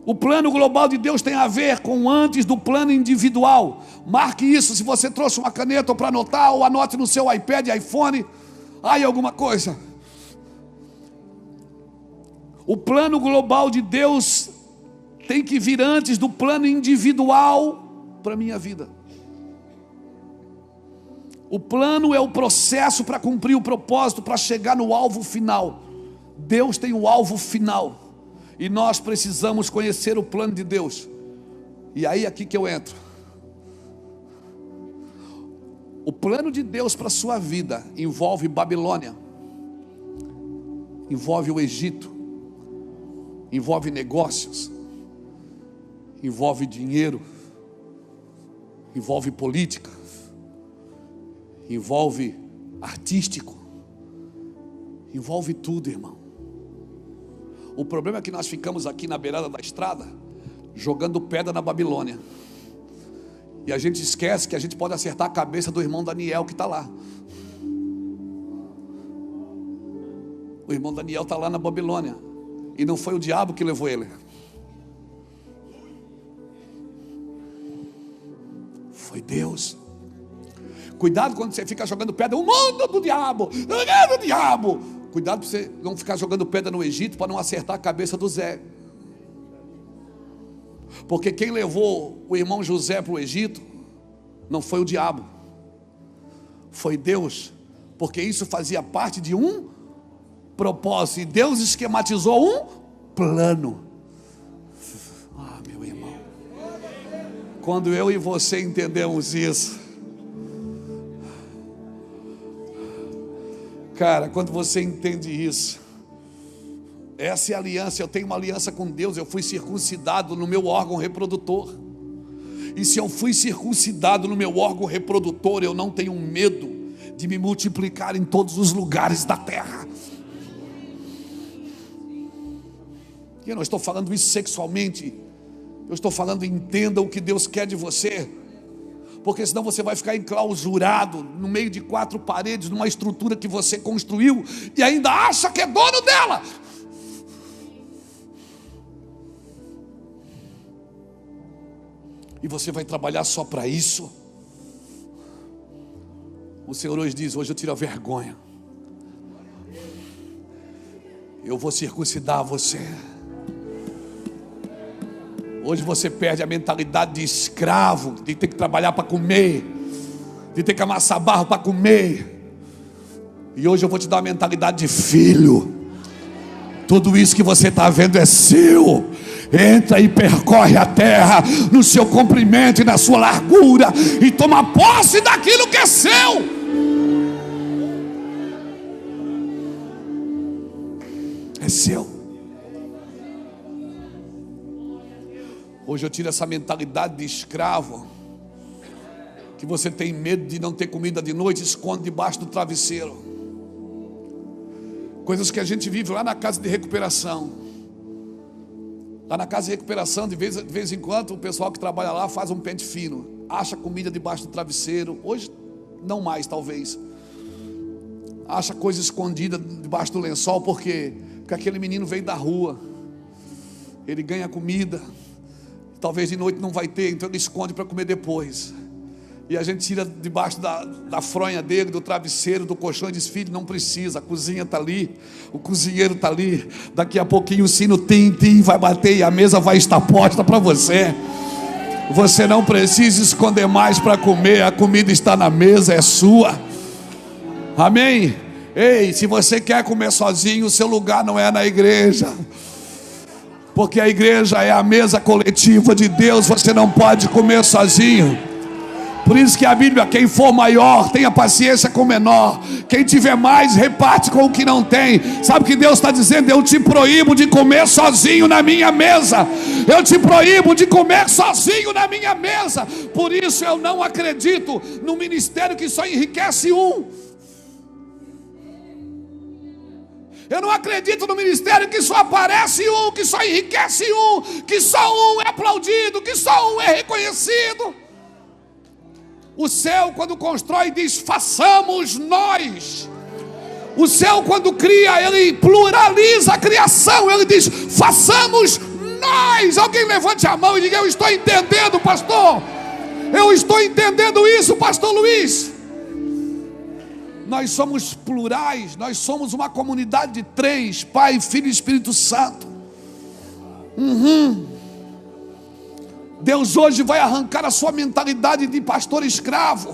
O plano global de Deus tem a ver com antes do plano individual. Marque isso, se você trouxe uma caneta para anotar, ou anote no seu iPad, iPhone, aí alguma coisa. O plano global de Deus tem que vir antes do plano individual para a minha vida. O plano é o processo para cumprir o propósito, para chegar no alvo final. Deus tem o alvo final. E nós precisamos conhecer o plano de Deus. E aí aqui que eu entro. O plano de Deus para a sua vida envolve Babilônia. Envolve o Egito. Envolve negócios. Envolve dinheiro. Envolve política. Envolve artístico. Envolve tudo, irmão. O problema é que nós ficamos aqui na beirada da estrada jogando pedra na Babilônia. E a gente esquece que a gente pode acertar a cabeça do irmão Daniel que está lá. O irmão Daniel está lá na Babilônia. E não foi o diabo que levou ele. Foi Deus. Cuidado quando você fica jogando pedra. O mundo do diabo. É do diabo. Cuidado para você não ficar jogando pedra no Egito para não acertar a cabeça do Zé. Porque quem levou o irmão José para o Egito não foi o diabo. Foi Deus. Porque isso fazia parte de um propósito. E Deus esquematizou um plano. Ah, meu irmão. Quando eu e você entendemos isso, cara, quando você entende isso, essa é a aliança. Eu tenho uma aliança com Deus. Eu fui circuncidado no meu órgão reprodutor. E se eu fui circuncidado no meu órgão reprodutor, eu não tenho medo de me multiplicar em todos os lugares da terra. E eu não estou falando isso sexualmente, eu estou falando, entenda o que Deus quer de você, porque senão você vai ficar enclausurado no meio de 4 paredes, numa estrutura que você construiu e ainda acha que é dono dela. E você vai trabalhar só para isso. O Senhor hoje diz: hoje eu tiro a vergonha, eu vou circuncidar você. Hoje você perde a mentalidade de escravo, de ter que trabalhar para comer, de ter que amassar barro para comer. E hoje eu vou te dar uma mentalidade de filho. Tudo isso que você está vendo é seu. Entra e percorre a terra no seu comprimento e na sua largura, e toma posse daquilo que é seu. É seu. Hoje eu tiro essa mentalidade de escravo, que você tem medo de não ter comida de noite, esconde debaixo do travesseiro. Coisas que a gente vive lá na casa de recuperação. Lá na casa de recuperação, de vez em quando, o pessoal que trabalha lá faz um pente fino, acha comida debaixo do travesseiro. Hoje não mais, talvez. Acha coisa escondida debaixo do lençol, porque aquele menino veio da rua, ele ganha comida, talvez de noite não vai ter, então ele esconde para comer depois. E a gente tira debaixo da fronha dele, do travesseiro, do colchão, e diz: filho, não precisa, a cozinha está ali, o cozinheiro está ali, daqui a pouquinho o sino tim-tim vai bater e a mesa vai estar posta para você. Você não precisa esconder mais para comer, a comida está na mesa, é sua. Amém? Ei, se você quer comer sozinho, o seu lugar não é na igreja, porque a igreja é a mesa coletiva de Deus. Você não pode comer sozinho. Por isso que a Bíblia: quem for maior, tenha paciência com o menor. Quem tiver mais, reparte com o que não tem. Sabe o que Deus está dizendo? Eu te proíbo de comer sozinho na minha mesa. Eu te proíbo de comer sozinho na minha mesa. Por isso eu não acredito no ministério que só enriquece um. Eu não acredito no ministério que só aparece um, que só enriquece um, que só um é aplaudido, que só um é reconhecido. O céu, quando constrói, diz: façamos nós. O céu, quando cria, ele pluraliza a criação. Ele diz: façamos nós. Alguém levante a mão e diga: eu estou entendendo, pastor. Eu estou entendendo isso, pastor Luiz. Nós somos plurais. Nós somos uma comunidade de 3: Pai, Filho e Espírito Santo. Deus hoje vai arrancar a sua mentalidade de pastor escravo.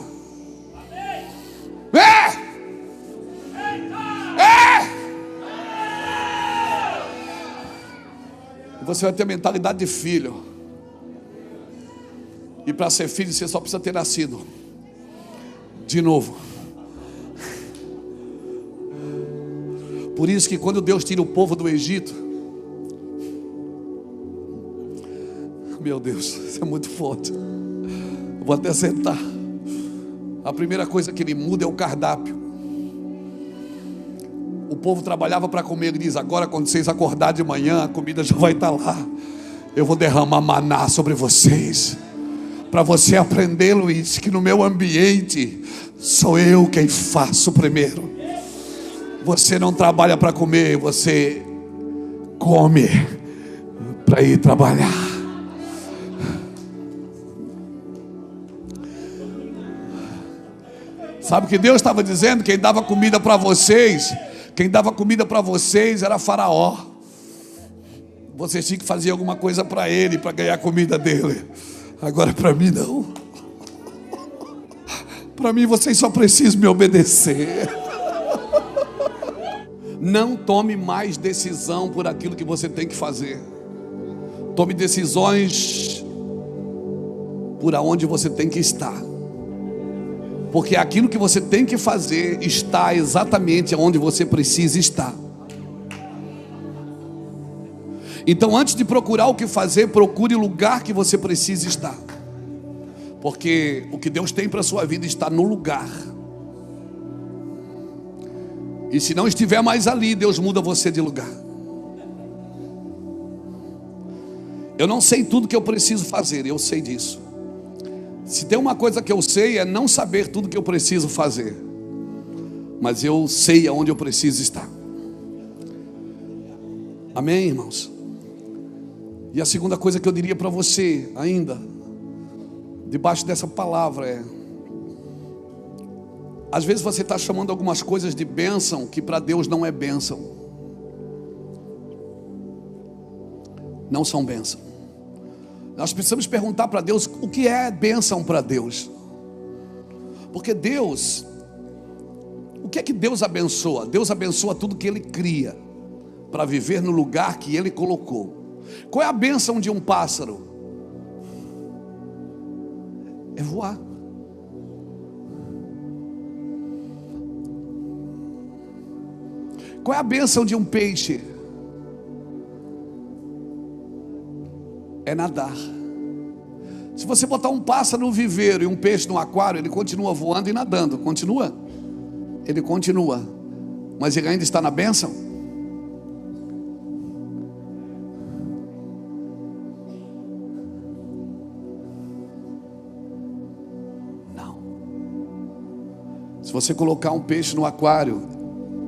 Você vai ter a mentalidade de filho. E para ser filho, você só precisa ter nascido de novo. Por isso que quando Deus tira o povo do Egito, meu Deus, isso é muito forte. Eu vou até sentar. A primeira coisa que ele muda é o cardápio. O povo trabalhava para comer. Ele diz: agora, quando vocês acordarem de manhã, a comida já vai estar lá. Eu vou derramar maná sobre vocês, para você aprender, Luiz, que no meu ambiente sou eu quem faço primeiro. Você não trabalha para comer, você come para ir trabalhar. Sabe o que Deus estava dizendo? Quem dava comida para vocês era Faraó. Vocês tinham que fazer alguma coisa para ele, para ganhar a comida dele. Agora para mim não. Para mim vocês só precisam me obedecer. Não tome mais decisão por aquilo que você tem que fazer. Tome decisões por aonde você tem que estar. Porque aquilo que você tem que fazer está exatamente onde você precisa estar. Então, antes de procurar o que fazer, procure o lugar que você precisa estar. Porque o que Deus tem para a sua vida está no lugar. E se não estiver mais ali, Deus muda você de lugar. Eu não sei tudo que eu preciso fazer, eu sei disso. Se tem uma coisa que eu sei, é não saber tudo que eu preciso fazer, mas eu sei aonde eu preciso estar. Amém, irmãos? E a segunda coisa que eu diria para você ainda, debaixo dessa palavra, é: às vezes você está chamando algumas coisas de bênção que para Deus não é bênção. Não são bênção. Nós precisamos perguntar para Deus o que é bênção para Deus. Porque Deus, o que é que Deus abençoa? Deus abençoa tudo que Ele cria para viver no lugar que Ele colocou. Qual é a bênção de um pássaro? É voar. Qual é a bênção de um peixe? É nadar. Se você botar um pássaro no viveiro e um peixe no aquário, ele continua voando e nadando. Continua? Ele continua. Mas ele ainda está na bênção? Não. Se você colocar um peixe no aquário,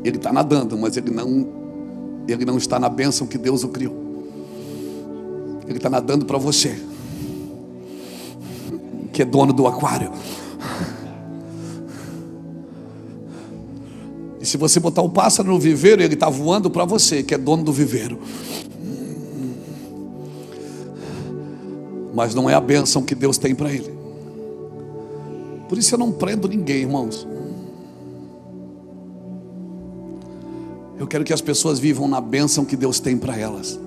ele está nadando, mas ele não está na bênção que Deus o criou. Ele está nadando para você, que é dono do aquário. E se você botar o pássaro no viveiro, ele está voando para você, que é dono do viveiro. Mas não é a bênção que Deus tem para ele. Por isso eu não prendo ninguém, irmãos. Eu quero que as pessoas vivam na bênção que Deus tem para elas.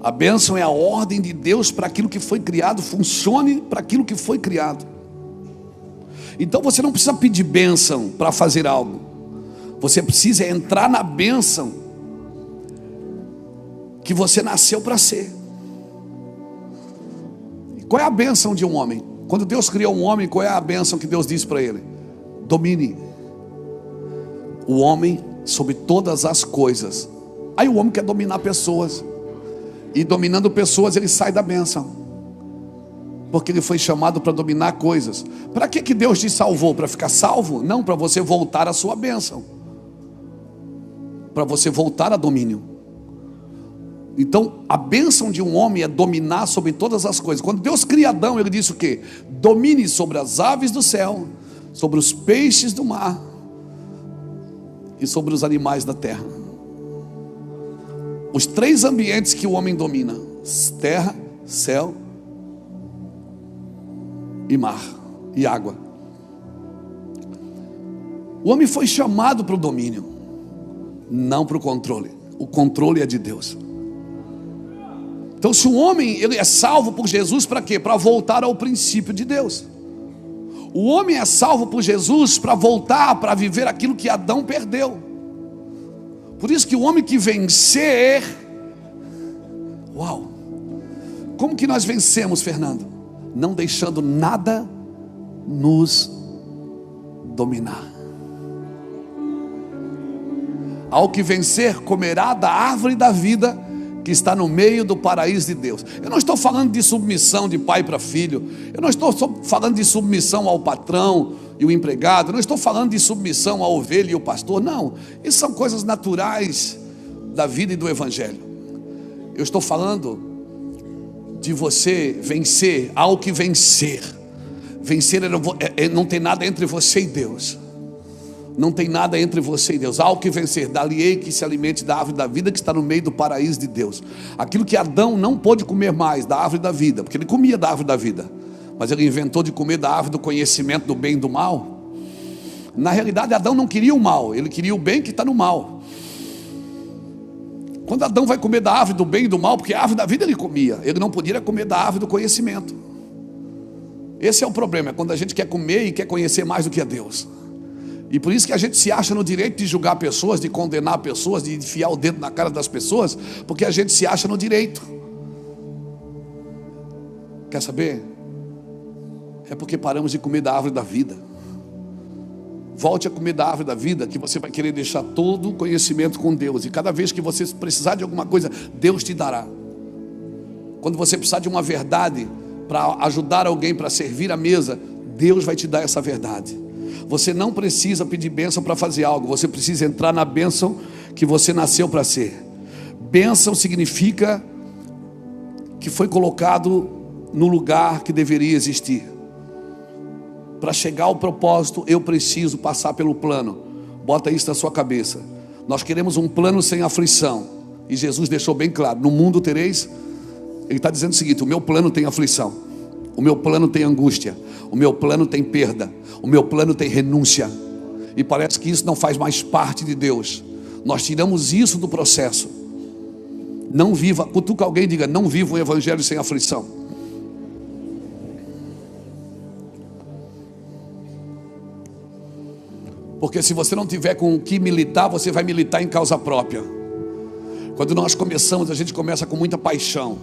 A bênção é a ordem de Deus para aquilo que foi criado, funcione para aquilo que foi criado. Então você não precisa pedir bênção para fazer algo. Você precisa entrar na bênção que você nasceu para ser. E qual é a bênção de um homem? Quando Deus criou um homem, qual é a bênção que Deus disse para ele? Domine o homem sobre todas as coisas. Aí o homem quer dominar pessoas. E dominando pessoas ele sai da bênção, porque ele foi chamado para dominar coisas. Para que Deus te salvou? Para ficar salvo? Não, para você voltar à sua bênção, para você voltar a domínio. Então a bênção de um homem é dominar sobre todas as coisas. Quando Deus cria Adão, ele disse o quê? Domine sobre as aves do céu, sobre os peixes do mar e sobre os animais da terra. Os três ambientes que o homem domina: terra, céu e mar e água. O homem foi chamado para o domínio, não para o controle. O controle é de Deus. Então se o homem ele é salvo por Jesus, para quê? Para voltar ao princípio de Deus. O homem é salvo por Jesus para voltar, para viver aquilo que Adão perdeu. Por isso que o homem que vencer, uau, como que nós vencemos, Fernando? Não deixando nada nos dominar. Ao que vencer, comerá da árvore da vida que está no meio do paraíso de Deus. Eu não estou falando de submissão de pai para filho. Eu não estou falando de submissão ao patrão e o empregado. Eu não estou falando de submissão à ovelha e o pastor. Não, isso são coisas naturais da vida e do evangelho. Eu estou falando de você vencer, ao que vencer. Vencer não tem nada entre você e Deus. Não tem nada entre você e Deus. Há o que vencer, dali-ei que se alimente da árvore da vida que está no meio do paraíso de Deus. Aquilo que Adão não pôde comer mais, da árvore da vida, porque ele comia da árvore da vida, mas ele inventou de comer da árvore do conhecimento do bem e do mal. Na realidade Adão não queria o mal, ele queria o bem que está no mal. Quando Adão vai comer da árvore do bem e do mal, porque a árvore da vida ele comia, ele não podia comer da árvore do conhecimento. Esse é o problema, é quando a gente quer comer e quer conhecer mais do que a Deus. E por isso que a gente se acha no direito de julgar pessoas, de condenar pessoas, de enfiar o dedo na cara das pessoas, porque a gente se acha no direito. Quer saber? É porque paramos de comer da árvore da vida. Volte a comer da árvore da vida, que você vai querer deixar todo o conhecimento com Deus. E cada vez que você precisar de alguma coisa, Deus te dará. Quando você precisar de uma verdade para ajudar alguém, para servir a mesa, Deus vai te dar essa verdade. Você não precisa pedir bênção para fazer algo, você precisa entrar na bênção que você nasceu para ser. Bênção significa que foi colocado no lugar que deveria existir. Para chegar ao propósito, eu preciso passar pelo plano. Bota isso na sua cabeça. Nós queremos um plano sem aflição. E Jesus deixou bem claro: no mundo tereis. Ele está dizendo o seguinte: o meu plano tem aflição, o meu plano tem angústia, o meu plano tem perda, o meu plano tem renúncia. E parece que isso não faz mais parte de Deus. Nós tiramos isso do processo. Não viva, cutuca alguém e diga: não viva um evangelho sem aflição. Porque se você não tiver com o que militar, você vai militar em causa própria. Quando nós começamos, a gente começa com muita paixão.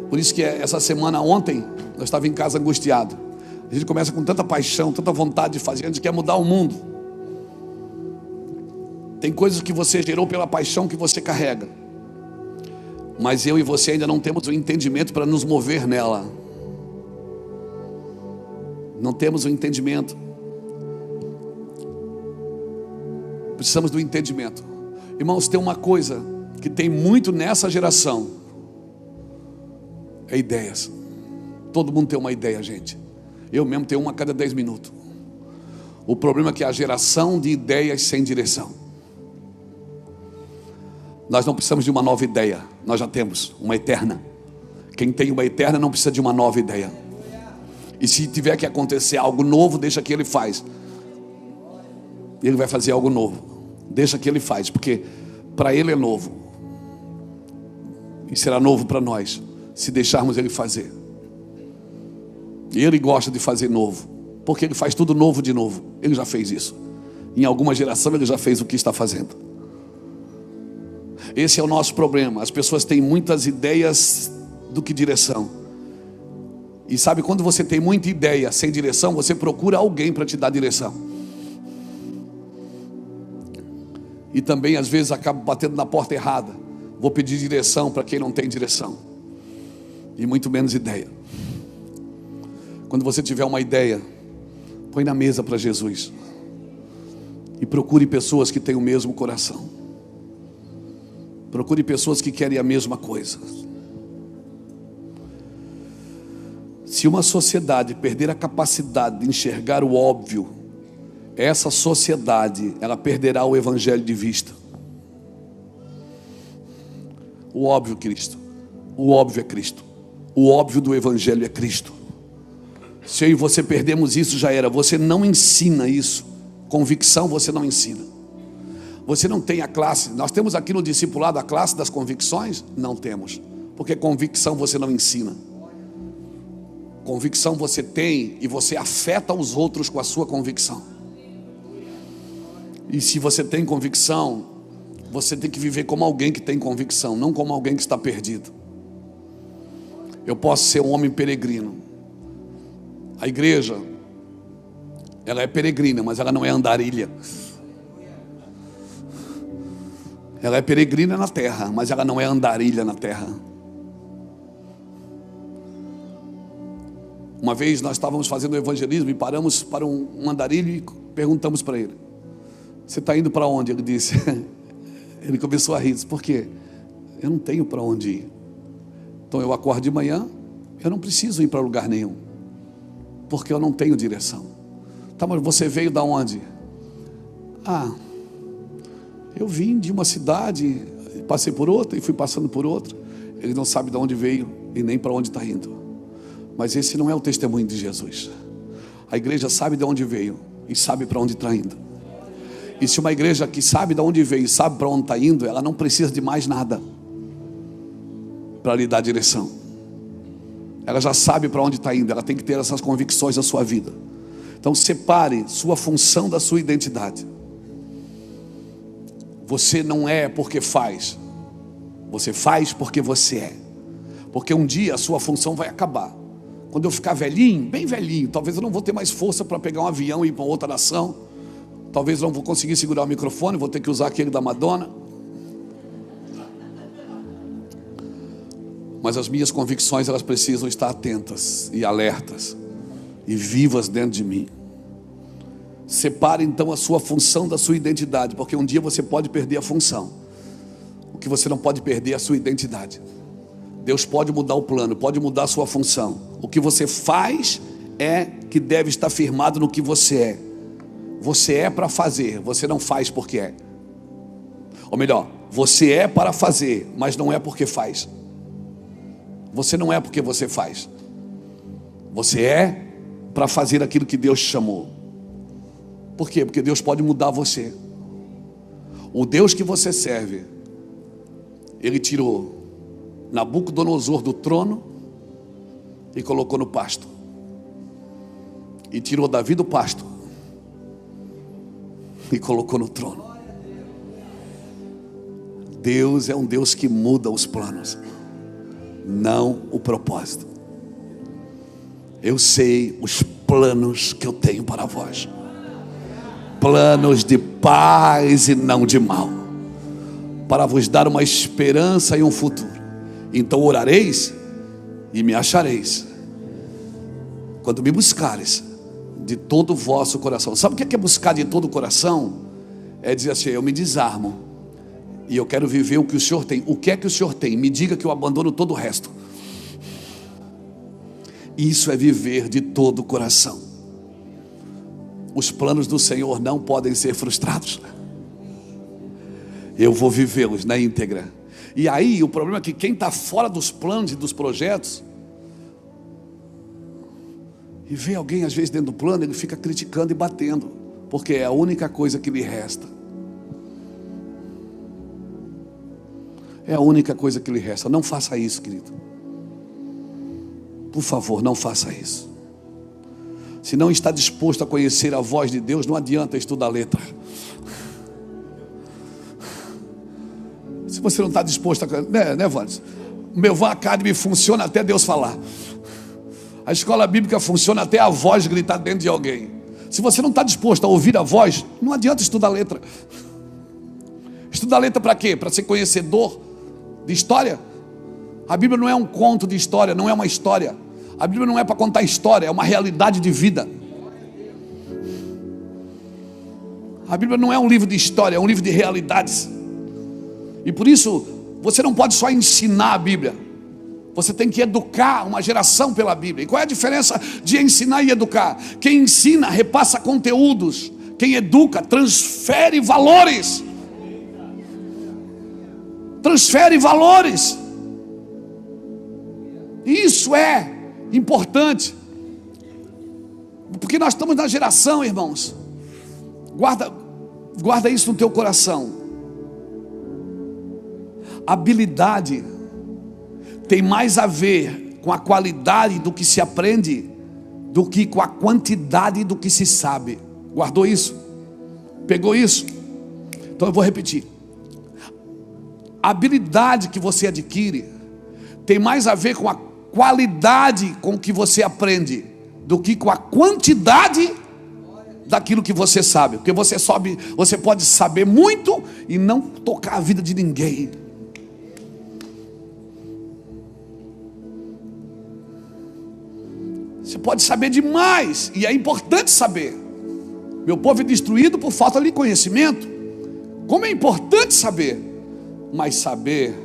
Por isso que essa semana, ontem, eu estava em casa angustiado. A gente começa com tanta paixão, tanta vontade de fazer, a gente quer mudar o mundo. Tem coisas que você gerou pela paixão que você carrega, mas eu e você ainda não temos o entendimento para nos mover nela. Não temos o entendimento. Precisamos do entendimento. Irmãos, tem uma coisa que tem muito nessa geração: é ideias. Todo mundo tem uma ideia, gente. Eu mesmo tenho uma a cada 10 minutos. O problema é que é a geração de ideias sem direção. Nós não precisamos de uma nova ideia, nós já temos uma eterna. Quem tem uma eterna não precisa de uma nova ideia. E se tiver que acontecer algo novo, deixa que ele faz. Ele vai fazer algo novo. Deixa que ele faz, porque para ele é novo. E será novo para nós, se deixarmos ele fazer. E ele gosta de fazer novo, porque ele faz tudo novo de novo. Ele já fez isso. Em alguma geração ele já fez o que está fazendo. Esse é o nosso problema. As pessoas têm muitas ideias do que direção. E sabe, quando você tem muita ideia sem direção, você procura alguém para te dar direção. E também às vezes acaba batendo na porta errada. Vou pedir direção para quem não tem direção, e muito menos ideia. Quando você tiver uma ideia, põe na mesa para Jesus. E procure pessoas que têm o mesmo coração. Procure pessoas que querem a mesma coisa. Se uma sociedade perder a capacidade de enxergar o óbvio, essa sociedade, ela perderá o evangelho de vista. O óbvio Cristo. O óbvio é Cristo. O óbvio do evangelho é Cristo. Se eu e você perdemos isso, já era. Você não ensina isso. Convicção você não ensina. Você não tem a classe. Nós temos aqui no discipulado a classe das convicções? Não temos. Porque convicção você não ensina. Convicção você tem e você afeta os outros com a sua convicção. E se você tem convicção, você tem que viver como alguém que tem convicção, não como alguém que está perdido. Eu posso ser um homem peregrino. A igreja, ela é peregrina, mas ela não é andarilha. Ela é peregrina na terra, mas ela não é andarilha na terra. Uma vez nós estávamos fazendo evangelismo e paramos para um andarilho e perguntamos para ele: você está indo para onde? Ele disse. Ele começou a rir. Disse: por quê? Eu não tenho para onde ir. Então eu acordo de manhã, eu não preciso ir para lugar nenhum, porque eu não tenho direção. Tá, mas você veio da onde? Eu vim de uma cidade, passei por outra e fui passando por outra. Ele não sabe de onde veio e nem para onde está indo. Mas esse não é o testemunho de Jesus. A igreja sabe de onde veio e sabe para onde está indo. E se uma igreja que sabe de onde veio e sabe para onde está indo, ela não precisa de mais nada para lhe dar direção. Ela já sabe para onde está indo. Ela tem que ter essas convicções na sua vida. Então separe sua função da sua identidade. Você não é porque faz. Você faz porque você é. Porque um dia a sua função vai acabar. Quando eu ficar velhinho, bem velhinho, talvez eu não vou ter mais força para pegar um avião e ir para outra nação. Talvez eu não vou conseguir segurar o microfone, vou ter que usar aquele da Madonna. Mas as minhas convicções, elas precisam estar atentas e alertas e vivas dentro de mim. Separe então a sua função da sua identidade, porque um dia você pode perder a função. O que você não pode perder é a sua identidade. Deus pode mudar o plano, pode mudar a sua função. O que você faz é que deve estar firmado no que você é. Você é para fazer, você não faz porque é. Ou melhor, você é para fazer, mas não é porque faz. Você não é porque você faz. Você é para fazer aquilo que Deus te chamou. Por quê? Porque Deus pode mudar você. O Deus que você serve, Ele tirou Nabucodonosor do trono e colocou no pasto. E tirou Davi do pasto e colocou no trono. Deus é um Deus que muda os planos, não o propósito. Eu sei os planos que eu tenho para vós. Planos de paz e não de mal, para vos dar uma esperança e um futuro. Então orareis e me achareis, quando me buscares de todo o vosso coração. Sabe o que é buscar de todo o coração? É dizer assim: eu me desarmo e eu quero viver o que o Senhor tem. O que é que o Senhor tem? Me diga que eu abandono todo o resto. Isso é viver de todo o coração. Os planos do Senhor não podem ser frustrados. Eu vou vivê-los na íntegra. E aí o problema é que quem está fora dos planos e dos projetos, e vê alguém às vezes dentro do plano, ele fica criticando e batendo, porque é a única coisa que lhe resta. É a única coisa que lhe resta. Não faça isso, querido. Por favor, não faça isso. Se não está disposto a conhecer a voz de Deus, não adianta estudar letra. Se você não está disposto a... Né, Vandes? O meu Van Academy funciona até Deus falar. A escola bíblica funciona até a voz gritar dentro de alguém. Se você não está disposto a ouvir a voz, não adianta estudar letra. Estudar letra para quê? Para ser conhecedor de história? A Bíblia não é um conto de história, não é uma história. A Bíblia não é para contar história, é uma realidade de vida. A Bíblia não é um livro de história, é um livro de realidades. E por isso, você não pode só ensinar a Bíblia. Você tem que educar uma geração pela Bíblia. E qual é a diferença de ensinar e educar? Quem ensina, repassa conteúdos. Quem educa, transfere valores. Transfere valores. Isso é importante, porque nós estamos na geração, irmãos, guarda isso no teu coração. Habilidade tem mais a ver com a qualidade do que se aprende do que com a quantidade do que se sabe. Guardou isso? Pegou isso? Então eu vou repetir. A habilidade que você adquire tem mais a ver com a qualidade com que você aprende do que com a quantidade daquilo que você sabe. Porque você pode saber muito e não tocar a vida de ninguém. Você pode saber demais, e é importante saber. Meu povo é destruído por falta de conhecimento. Como é importante saber, mas saber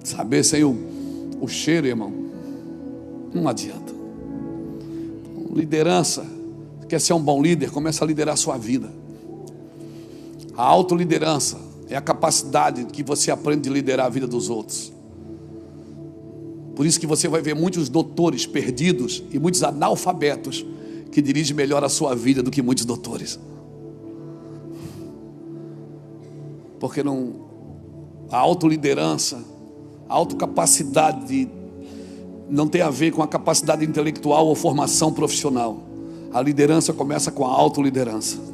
saber sem o cheiro, irmão, não adianta. Liderança, quer ser um bom líder, começa a liderar a sua vida. A autoliderança é a capacidade que você aprende de liderar a vida dos outros. Por isso que você vai ver muitos doutores perdidos e muitos analfabetos que dirigem melhor a sua vida do que muitos doutores. Porque a autoliderança, a autocapacidade não tem a ver com a capacidade intelectual ou formação profissional. A liderança começa com a autoliderança.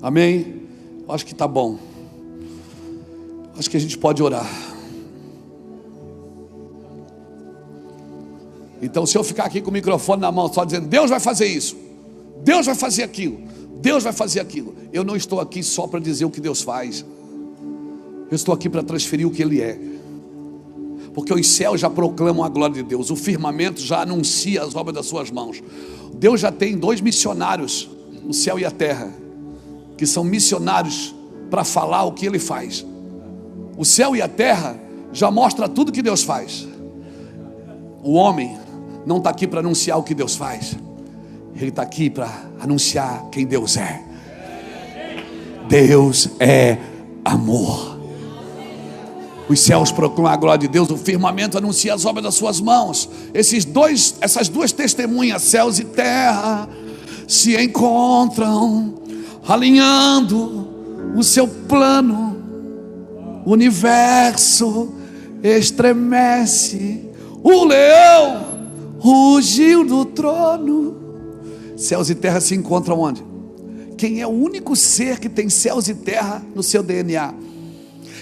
Amém? Acho que está bom. Acho que a gente pode orar. Então, se eu ficar aqui com o microfone na mão, só dizendo, Deus vai fazer isso, Deus vai fazer aquilo, Deus vai fazer aquilo, eu não estou aqui só para dizer o que Deus faz. Eu estou aqui para transferir o que Ele é. Porque os céus já proclamam a glória de Deus, o firmamento já anuncia as obras das suas mãos. Deus já tem 2 missionários, o céu e a terra, que são missionários para falar o que Ele faz. O céu e a terra já mostram tudo que Deus faz. O homem não está aqui para anunciar o que Deus faz, ele está aqui para anunciar quem Deus é. Deus é amor. Os céus proclamam a glória de Deus, o firmamento anuncia as obras das suas mãos. Essas duas testemunhas, céus e terra, se encontram, alinhando o seu plano. O universo estremece, o leão rugiu do trono. Céus e terra se encontram onde? Quem é o único ser que tem céus e terra no seu DNA?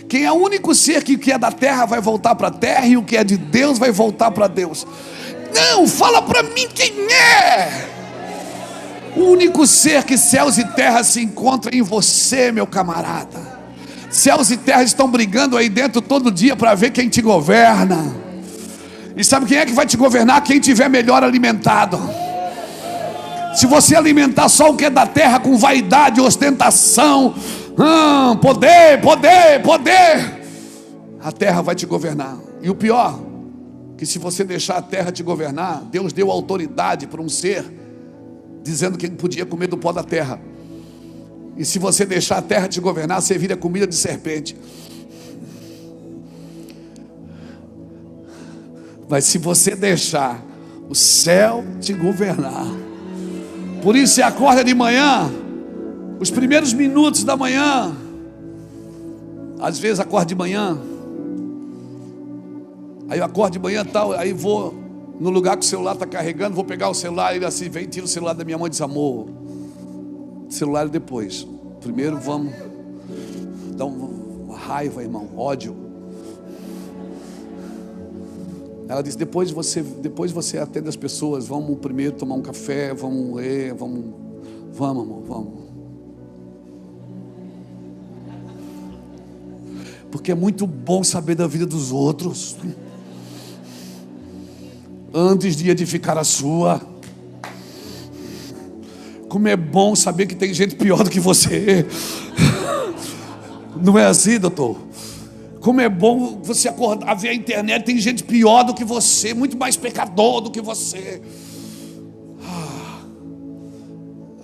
Quem é o único ser que o que é da terra vai voltar para a terra e o que é de Deus vai voltar para Deus? Não, fala para mim quem é. O único ser que céus e terra se encontram em você, meu camarada. Céus e terra estão brigando aí dentro todo dia para ver quem te governa. E sabe quem é que vai te governar? Quem tiver melhor alimentado. Se você alimentar só o que é da terra com vaidade, ostentação, poder, a terra vai te governar. E o pior, que se você deixar a terra te governar, Deus deu autoridade para um ser, dizendo que ele podia comer do pó da terra. E se você deixar a terra te governar, você vira comida de serpente. Mas se você deixar o céu te governar, por isso você acorda de manhã, os primeiros minutos da manhã, às vezes acordo de manhã, aí eu acordo de manhã tal, aí vou no lugar que o celular está carregando, vou pegar o celular, ele assim vem, tira o celular da minha mão e diz, amor, celular depois, primeiro vamos dar uma raiva, irmão, ódio. Ela disse, depois você atende as pessoas, vamos primeiro tomar um café, vamos ler, vamos amor, vamos. Porque é muito bom saber da vida dos outros, antes de edificar a sua. Como é bom saber que tem gente pior do que você. Não é assim, doutor? Como é bom você acordar, ver a internet, tem gente pior do que você, muito mais pecador do que você.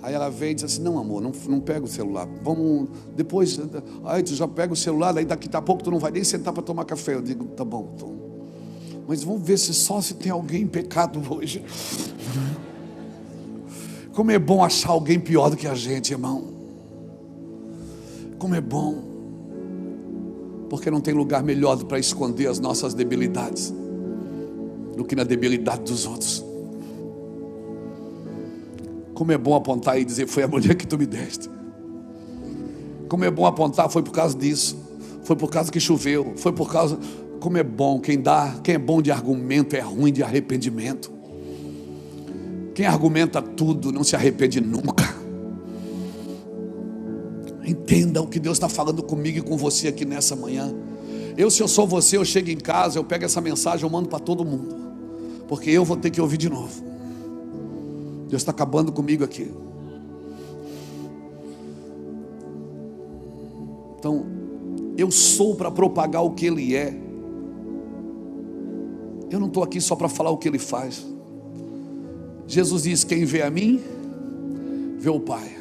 Aí ela vem e diz assim, não amor, não pega o celular, vamos, depois, aí tu já pega o celular, aí daqui a pouco tu não vai nem sentar para tomar café. Eu digo, tá bom, mas vamos ver se tem alguém em pecado hoje. Como é bom achar alguém pior do que a gente, irmão. Como é bom. Porque não tem lugar melhor para esconder as nossas debilidades do que na debilidade dos outros. Como é bom apontar e dizer, foi a mulher que tu me deste. Como é bom apontar, foi por causa disso, foi por causa que choveu, foi por causa... Como é bom, quem é bom de argumento é ruim de arrependimento. Quem argumenta tudo não se arrepende nunca. Entenda o que Deus está falando comigo e com você aqui nessa manhã. Se eu sou você, eu chego em casa, eu pego essa mensagem, eu mando para todo mundo, porque eu vou ter que ouvir de novo. Deus está acabando comigo aqui. Então, eu sou para propagar o que Ele é. Eu não estou aqui só para falar o que Ele faz. Jesus disse, quem vê a mim, vê o Pai.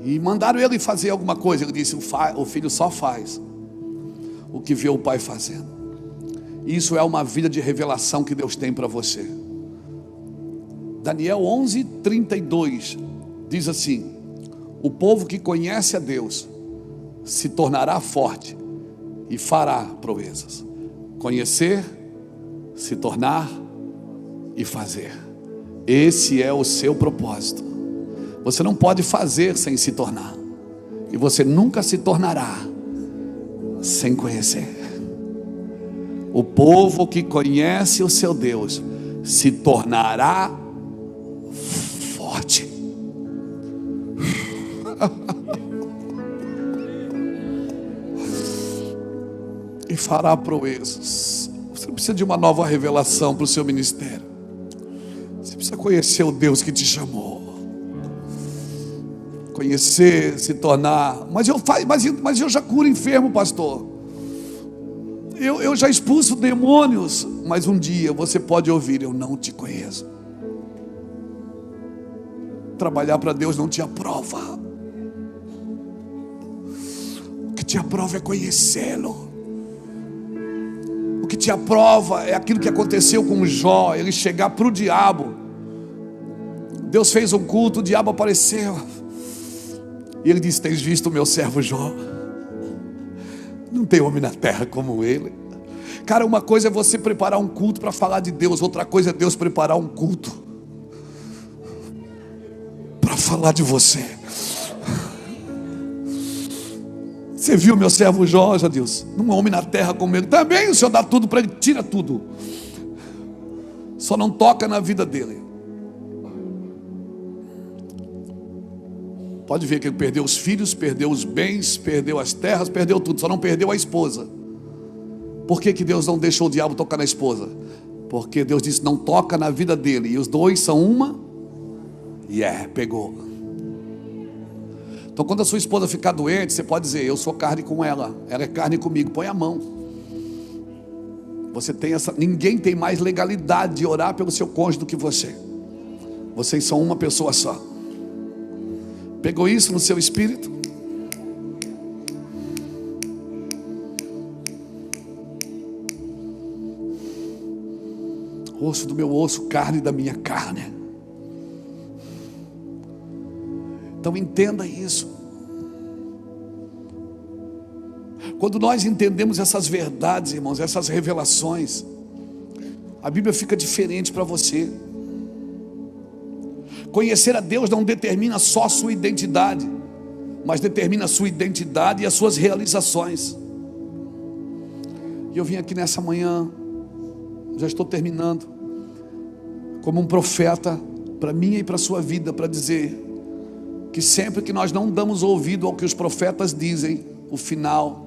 E mandaram Ele fazer alguma coisa. Ele disse, o filho só faz o que vê o Pai fazendo. Isso é uma vida de revelação que Deus tem para você. Daniel 11:32 diz assim, o povo que conhece a Deus se tornará forte e fará proezas. Conhecer, se tornar e fazer. Esse é o seu propósito. Você não pode fazer sem se tornar. E você nunca se tornará sem conhecer. O povo que conhece o seu Deus se tornará forte. E fará proezas. Você não precisa de uma nova revelação para o seu ministério. Você precisa conhecer o Deus que te chamou. Conhecer, se tornar. Mas eu já curo enfermo, pastor. Eu já expulso demônios. Mas um dia você pode ouvir: eu não te conheço. Trabalhar para Deus não te aprova. O que te aprova é conhecê-lo. O que te aprova é aquilo que aconteceu com Jó. Ele chegar para o diabo. Deus fez um culto, o diabo apareceu. E ele disse: tens visto o meu servo Jó? Não tem homem na terra como ele. Cara, uma coisa é você preparar um culto para falar de Deus. Outra coisa é Deus preparar um culto para falar de você. Você viu meu servo Jó, já Deus? Não há homem na terra como ele. Também o Senhor dá tudo para ele, tira tudo. Só não toca na vida dele. Pode ver que ele perdeu os filhos, perdeu os bens, perdeu as terras, perdeu tudo. Só não perdeu a esposa. Por que Deus não deixou o diabo tocar na esposa? Porque Deus disse: não toca na vida dele. E os dois são uma. E pegou. Então quando a sua esposa ficar doente, você pode dizer: eu sou carne com ela, ela é carne comigo. Põe a mão. Você tem essa. Ninguém tem mais legalidade de orar pelo seu cônjuge do que você. Vocês são uma pessoa só. Pegou isso no seu espírito? Osso do meu osso, carne da minha carne. Então entenda isso. Quando nós entendemos essas verdades, irmãos, essas revelações, a Bíblia fica diferente para você. Conhecer a Deus não determina só a sua identidade, mas determina a sua identidade e as suas realizações. E eu vim aqui nessa manhã, já estou terminando, como um profeta para minha e para a sua vida, para dizer que sempre que nós não damos ouvido ao que os profetas dizem, o final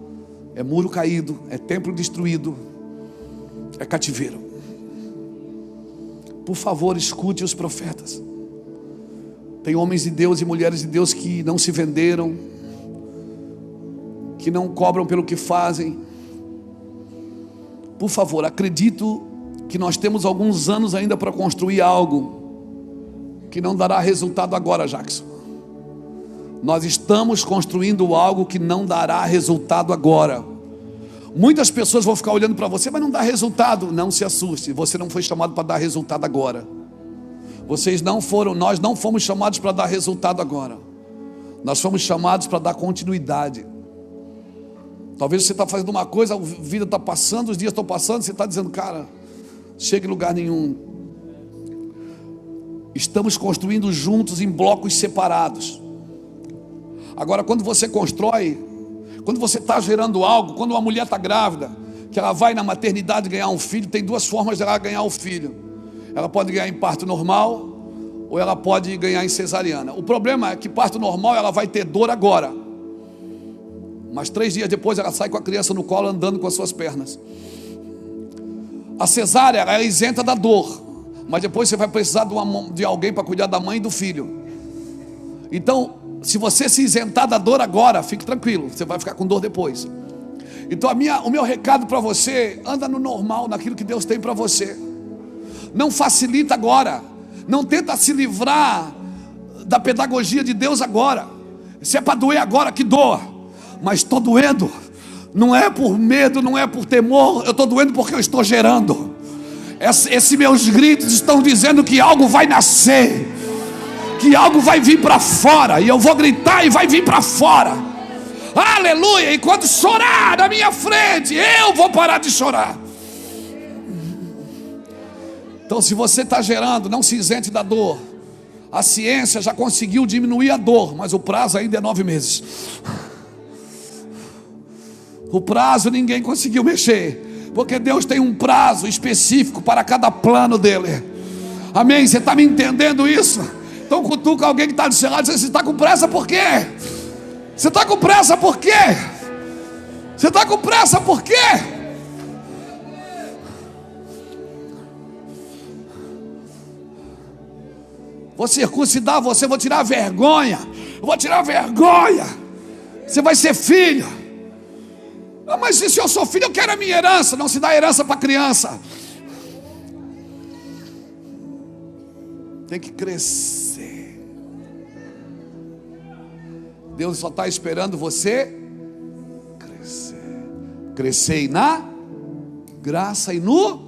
é muro caído, é templo destruído, é cativeiro. Por favor, escute os profetas. Tem homens de Deus e mulheres de Deus que não se venderam, que não cobram pelo que fazem. Por favor, acredito que nós temos alguns anos ainda para construir algo que não dará resultado agora, Jackson. Nós estamos construindo algo que não dará resultado agora. Muitas pessoas vão ficar olhando para você: mas não dá resultado. Não se assuste, você não foi chamado para dar resultado agora. Nós não fomos chamados para dar resultado agora. Nós fomos chamados para dar continuidade. Talvez você está fazendo uma coisa, a vida está passando, os dias estão passando, você está dizendo: cara, chega em lugar nenhum. Estamos construindo juntos em blocos separados. Agora, quando você constrói, quando você está gerando algo, quando uma mulher está grávida, que ela vai na maternidade ganhar um filho, tem duas formas de ela ganhar o filho. Ela pode ganhar em parto normal, ou ela pode ganhar em cesariana. O problema é que parto normal ela vai ter dor agora, mas 3 dias depois ela sai com a criança no colo, andando com as suas pernas. A cesárea ela é isenta da dor, mas depois você vai precisar de alguém para cuidar da mãe e do filho. Então, se você se isentar da dor agora, fique tranquilo, você vai ficar com dor depois. Então o meu recado para você: anda no normal, naquilo que Deus tem para você. Não facilita agora. Não tenta se livrar da pedagogia de Deus agora. Se é para doer agora, que doa. Mas estou doendo. Não é por medo, não é por temor. Eu estou doendo porque eu estou gerando. Esses meus gritos estão dizendo que algo vai nascer, que algo vai vir para fora. E eu vou gritar e vai vir para fora. Aleluia. E quando chorar na minha frente, eu vou parar de chorar. Então, se você está gerando, não se isente da dor. A ciência já conseguiu diminuir a dor, mas o prazo ainda é 9 meses. O prazo ninguém conseguiu mexer, porque Deus tem um prazo específico para cada plano dele. Amém? Você está me entendendo isso? Então cutuca alguém que está do seu lado e diz: você está com pressa por quê? Você está com pressa por quê? Você está com pressa por quê? Vou circuncidar você, vou tirar a vergonha. Eu vou tirar a vergonha. Você vai ser filho. Ah, mas se eu sou filho, eu quero a minha herança. Não se dá herança para criança. Tem que crescer. Deus só está esperando você crescer. Crescer na graça e no...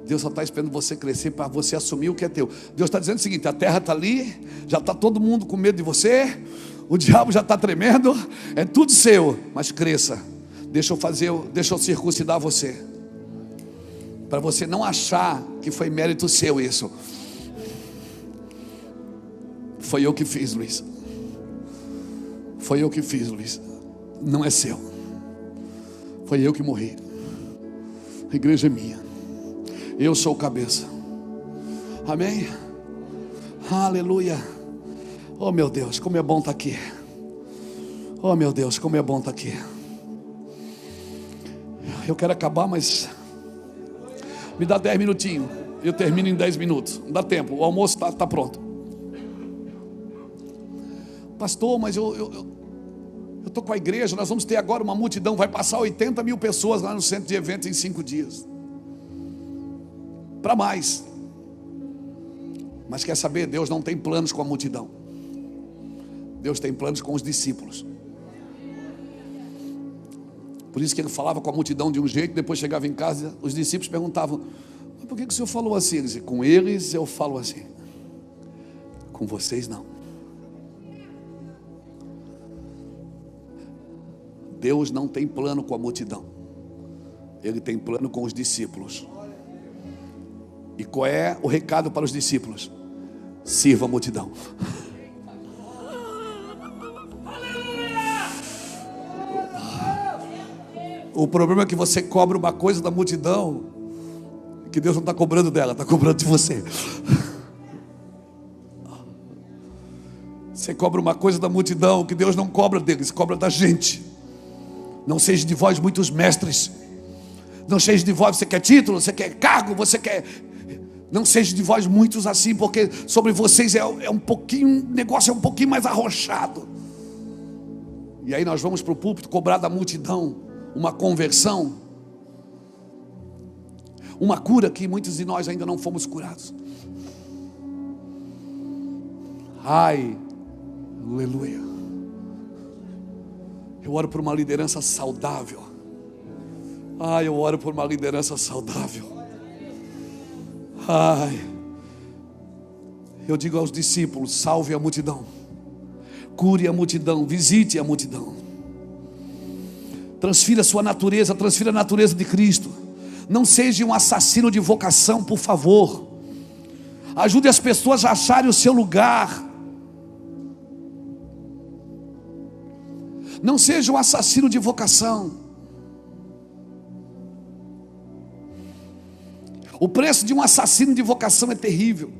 Deus só está esperando você crescer para você assumir o que é teu. Deus está dizendo o seguinte: a terra está ali, já está todo mundo com medo de você, o diabo já está tremendo, é tudo seu, mas cresça. Deixa eu circuncidar você, para você não achar que foi mérito seu isso. Foi eu que fiz, Luiz. Foi eu que fiz, Luiz. Não é seu. Foi eu que morri. A igreja é minha. Eu sou o cabeça. Amém? Aleluia. Oh meu Deus, como é bom estar aqui. Oh meu Deus, como é bom estar aqui. Eu quero acabar, mas me dá 10 minutinhos. Eu termino em 10 minutos. Não dá tempo, o almoço está pronto. Pastor, mas eu estou com a igreja. Nós vamos ter agora uma multidão. Vai passar 80 mil pessoas lá no centro de eventos em 5 dias. Para mais. Mas quer saber? Deus não tem planos com a multidão. Deus tem planos com os discípulos. Por isso que ele falava com a multidão de um jeito, depois chegava em casa, os discípulos perguntavam: mas por que o senhor falou assim? Ele dizia: com eles eu falo assim, com vocês não. Deus não tem plano com a multidão. Ele tem plano com os discípulos. E qual é o recado para os discípulos? Sirva a multidão. O problema é que você cobra uma coisa da multidão que Deus não está cobrando dela, está cobrando de você. Você cobra uma coisa da multidão que Deus não cobra deles, cobra da gente. Não seja de vós muitos mestres. Não seja de vós, você quer título, você quer cargo, você quer... Não seja de vós muitos assim, porque sobre vocês é um pouquinho, o negócio é um pouquinho mais arrochado. E aí nós vamos para o púlpito cobrar da multidão uma conversão, uma cura que muitos de nós ainda não fomos curados. Ai, aleluia. Eu oro por uma liderança saudável. Ai, eu oro por uma liderança saudável. Ai, eu digo aos discípulos: salve a multidão, cure a multidão, visite a multidão, transfira a sua natureza, transfira a natureza de Cristo. Não seja um assassino de vocação, por favor. Ajude as pessoas a acharem o seu lugar. Não seja um assassino de vocação. O preço de um assassino de vocação é terrível.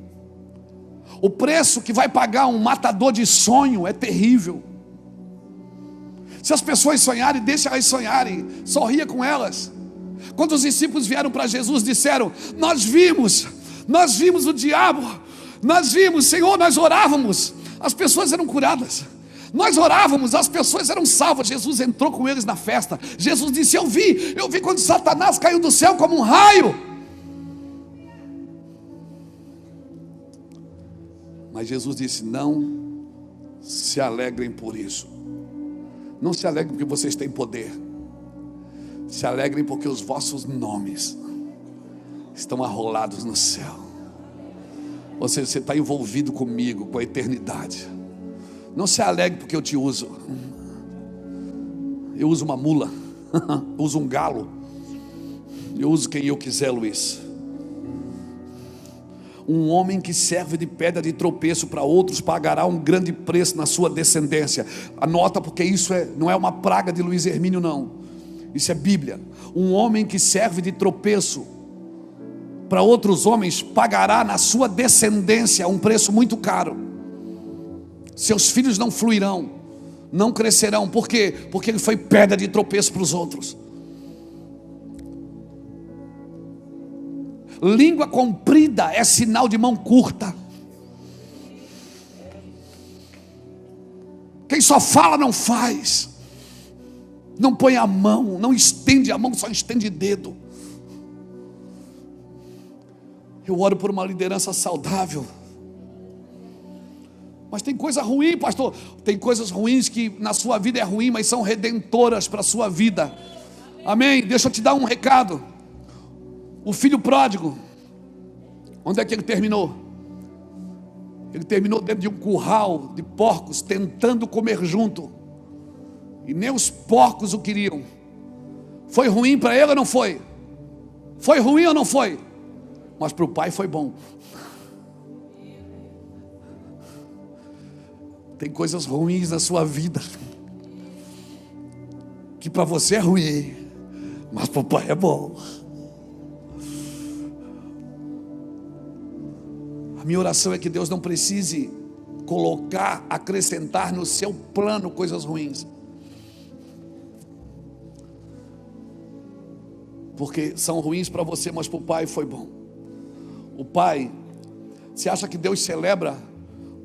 O preço que vai pagar um matador de sonho é terrível. Se as pessoas sonharem, deixa elas sonharem, sorria com elas. Quando os discípulos vieram para Jesus, disseram: nós vimos o diabo, nós vimos, Senhor, nós orávamos, as pessoas eram curadas. Nós orávamos, as pessoas eram salvas. Jesus entrou com eles na festa. Jesus disse: eu vi quando Satanás caiu do céu como um raio. Mas Jesus disse: não se alegrem por isso. Não se alegrem porque vocês têm poder. Se alegrem porque os vossos nomes estão arrolados no céu. Ou seja, você está envolvido comigo, com a eternidade. Não se alegre porque eu te uso. Eu uso uma mula, eu uso um galo, eu uso quem eu quiser, Luiz. Um homem que serve de pedra de tropeço para outros pagará um grande preço na sua descendência. Anota, porque isso não é uma praga de Luiz Hermínio, não. Isso é Bíblia. Um homem que serve de tropeço para outros homens pagará na sua descendência um preço muito caro. Seus filhos não fluirão, não crescerão. Por quê? Porque ele foi pedra de tropeço para os outros. Língua comprida é sinal de mão curta. Quem só fala não faz. Não põe a mão, não estende a mão, só estende dedo. Eu oro por uma liderança saudável. Mas tem coisa ruim, pastor. Tem coisas ruins que na sua vida é ruim, mas são redentoras para a sua vida. Amém? Deixa eu te dar um recado. O filho pródigo, onde é que ele terminou? Ele terminou dentro de um curral de porcos, tentando comer junto. E nem os porcos o queriam. Foi ruim para ele ou não foi? Foi ruim ou não foi? Mas para o pai foi bom. Tem coisas ruins na sua vida que para você é ruim, mas para o pai é bom. A minha oração é que Deus não precise colocar, acrescentar no seu plano coisas ruins, porque são ruins para você, mas para o pai foi bom. O pai, você acha que Deus celebra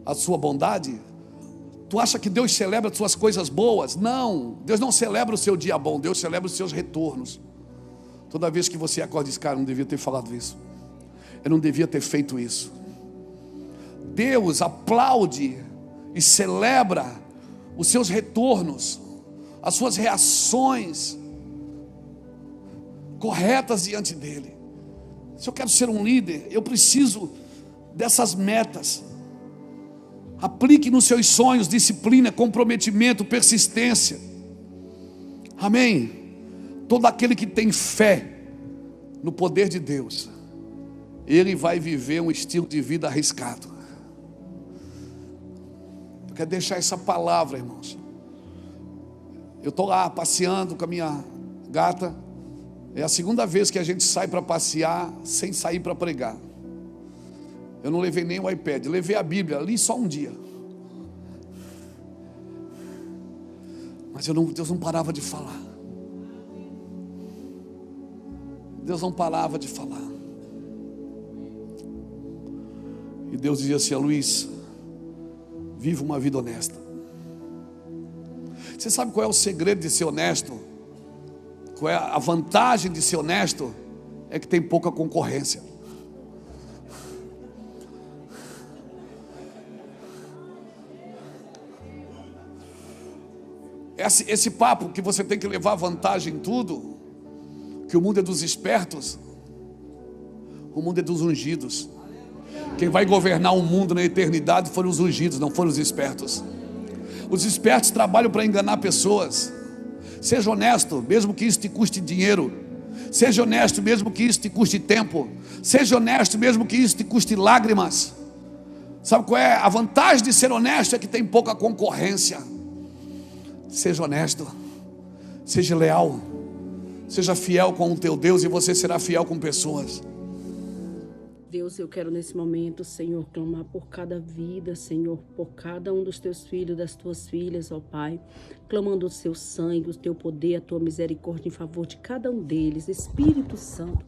a sua bondade? Tu acha que Deus celebra as suas coisas boas? Não, Deus não celebra o seu dia bom, Deus celebra os seus retornos. Toda vez que você acorda e diz, cara, eu não devia ter falado isso, eu não devia ter feito isso. Deus aplaude e celebra os seus retornos, as suas reações corretas diante dele. Se eu quero ser um líder, eu preciso dessas metas. Aplique nos seus sonhos disciplina, comprometimento, persistência. Amém? Todo aquele que tem fé no poder de Deus, ele vai viver um estilo de vida arriscado. Eu quero deixar essa palavra, irmãos. Eu estou lá passeando com a minha gata. É a segunda vez que a gente sai para passear sem sair para pregar. Eu não levei nem o iPad, levei a Bíblia, li só um dia. Mas Deus não parava de falar. Deus não parava de falar. E Deus dizia assim, Luiz, viva uma vida honesta. Você sabe qual é o segredo de ser honesto? Qual é a vantagem de ser honesto? É que tem pouca concorrência. Esse papo que você tem que levar vantagem em tudo, que o mundo é dos espertos, o mundo é dos ungidos. Quem vai governar o mundo na eternidade foram os ungidos, não foram os espertos. Os espertos trabalham para enganar pessoas. Seja honesto, mesmo que isso te custe dinheiro. Seja honesto, mesmo que isso te custe tempo. Seja honesto, mesmo que isso te custe lágrimas. Sabe qual é a vantagem de ser honesto? É que tem pouca concorrência. Seja honesto, seja leal, seja fiel com o teu Deus e você será fiel com pessoas. Deus, eu quero nesse momento, Senhor, clamar por cada vida, Senhor, por cada um dos teus filhos, das tuas filhas, ó Pai, clamando o seu sangue, o teu poder, a tua misericórdia em favor de cada um deles. Espírito Santo,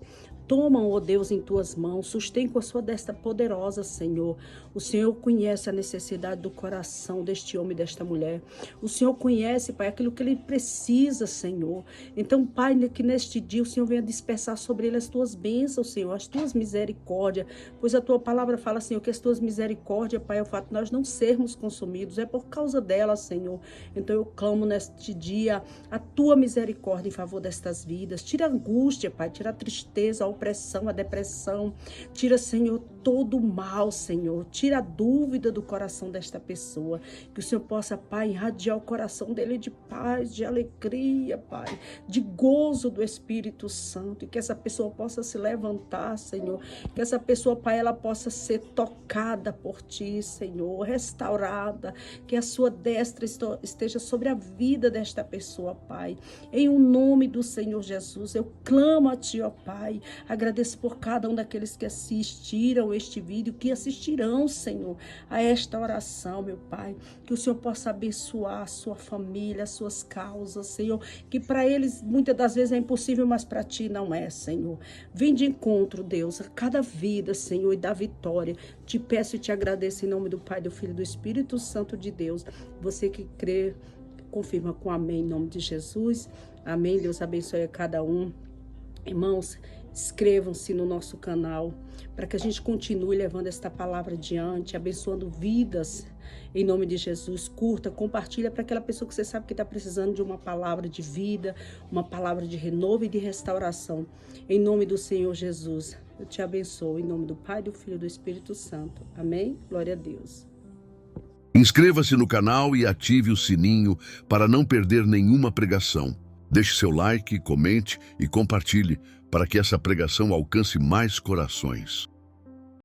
toma, ó Deus, em tuas mãos, sustém com a sua destra poderosa, Senhor. O Senhor conhece a necessidade do coração deste homem e desta mulher. O Senhor conhece, Pai, aquilo que ele precisa, Senhor. Então, Pai, que neste dia o Senhor venha dispersar sobre ele as tuas bênçãos, Senhor, as tuas misericórdias, pois a tua palavra fala, Senhor, que as tuas misericórdias, Pai, é o fato de nós não sermos consumidos, é por causa delas, Senhor. Então eu clamo neste dia a tua misericórdia em favor destas vidas. Tira a angústia, Pai, tira a tristeza, a opressão, a depressão. Tira, Senhor, todo o mal, Senhor. Tira a dúvida do coração desta pessoa. Que o Senhor possa, Pai, irradiar o coração dele de paz, de alegria, Pai, de gozo do Espírito Santo. E que essa pessoa possa se levantar, Senhor. Que essa pessoa, Pai, ela possa ser tocada por Ti, Senhor, restaurada. Que a Sua destra esteja sobre a vida desta pessoa, Pai. Em o nome do Senhor Jesus, eu clamo a Ti, ó Pai. Agradeço por cada um daqueles que assistiram este vídeo, que assistirão, Senhor, a esta oração, meu Pai. Que o Senhor possa abençoar a sua família, as suas causas, Senhor. Que para eles muitas das vezes é impossível, mas para Ti não é, Senhor. Vem de encontro, Deus, a cada vida, Senhor, e dá vitória. Te peço e te agradeço em nome do Pai, do Filho e do Espírito Santo de Deus. Você que crê, confirma com amém, em nome de Jesus. Amém. Deus abençoe a cada um. Irmãos, inscrevam-se no nosso canal para que a gente continue levando esta palavra adiante, abençoando vidas em nome de Jesus. Curta, compartilha para aquela pessoa que você sabe que está precisando de uma palavra de vida, uma palavra de renovo e de restauração. Em nome do Senhor Jesus, eu te abençoo em nome do Pai, do Filho e do Espírito Santo. Amém? Glória a Deus. Inscreva-se no canal e ative o sininho para não perder nenhuma pregação. Deixe seu like, comente e compartilhe para que essa pregação alcance mais corações.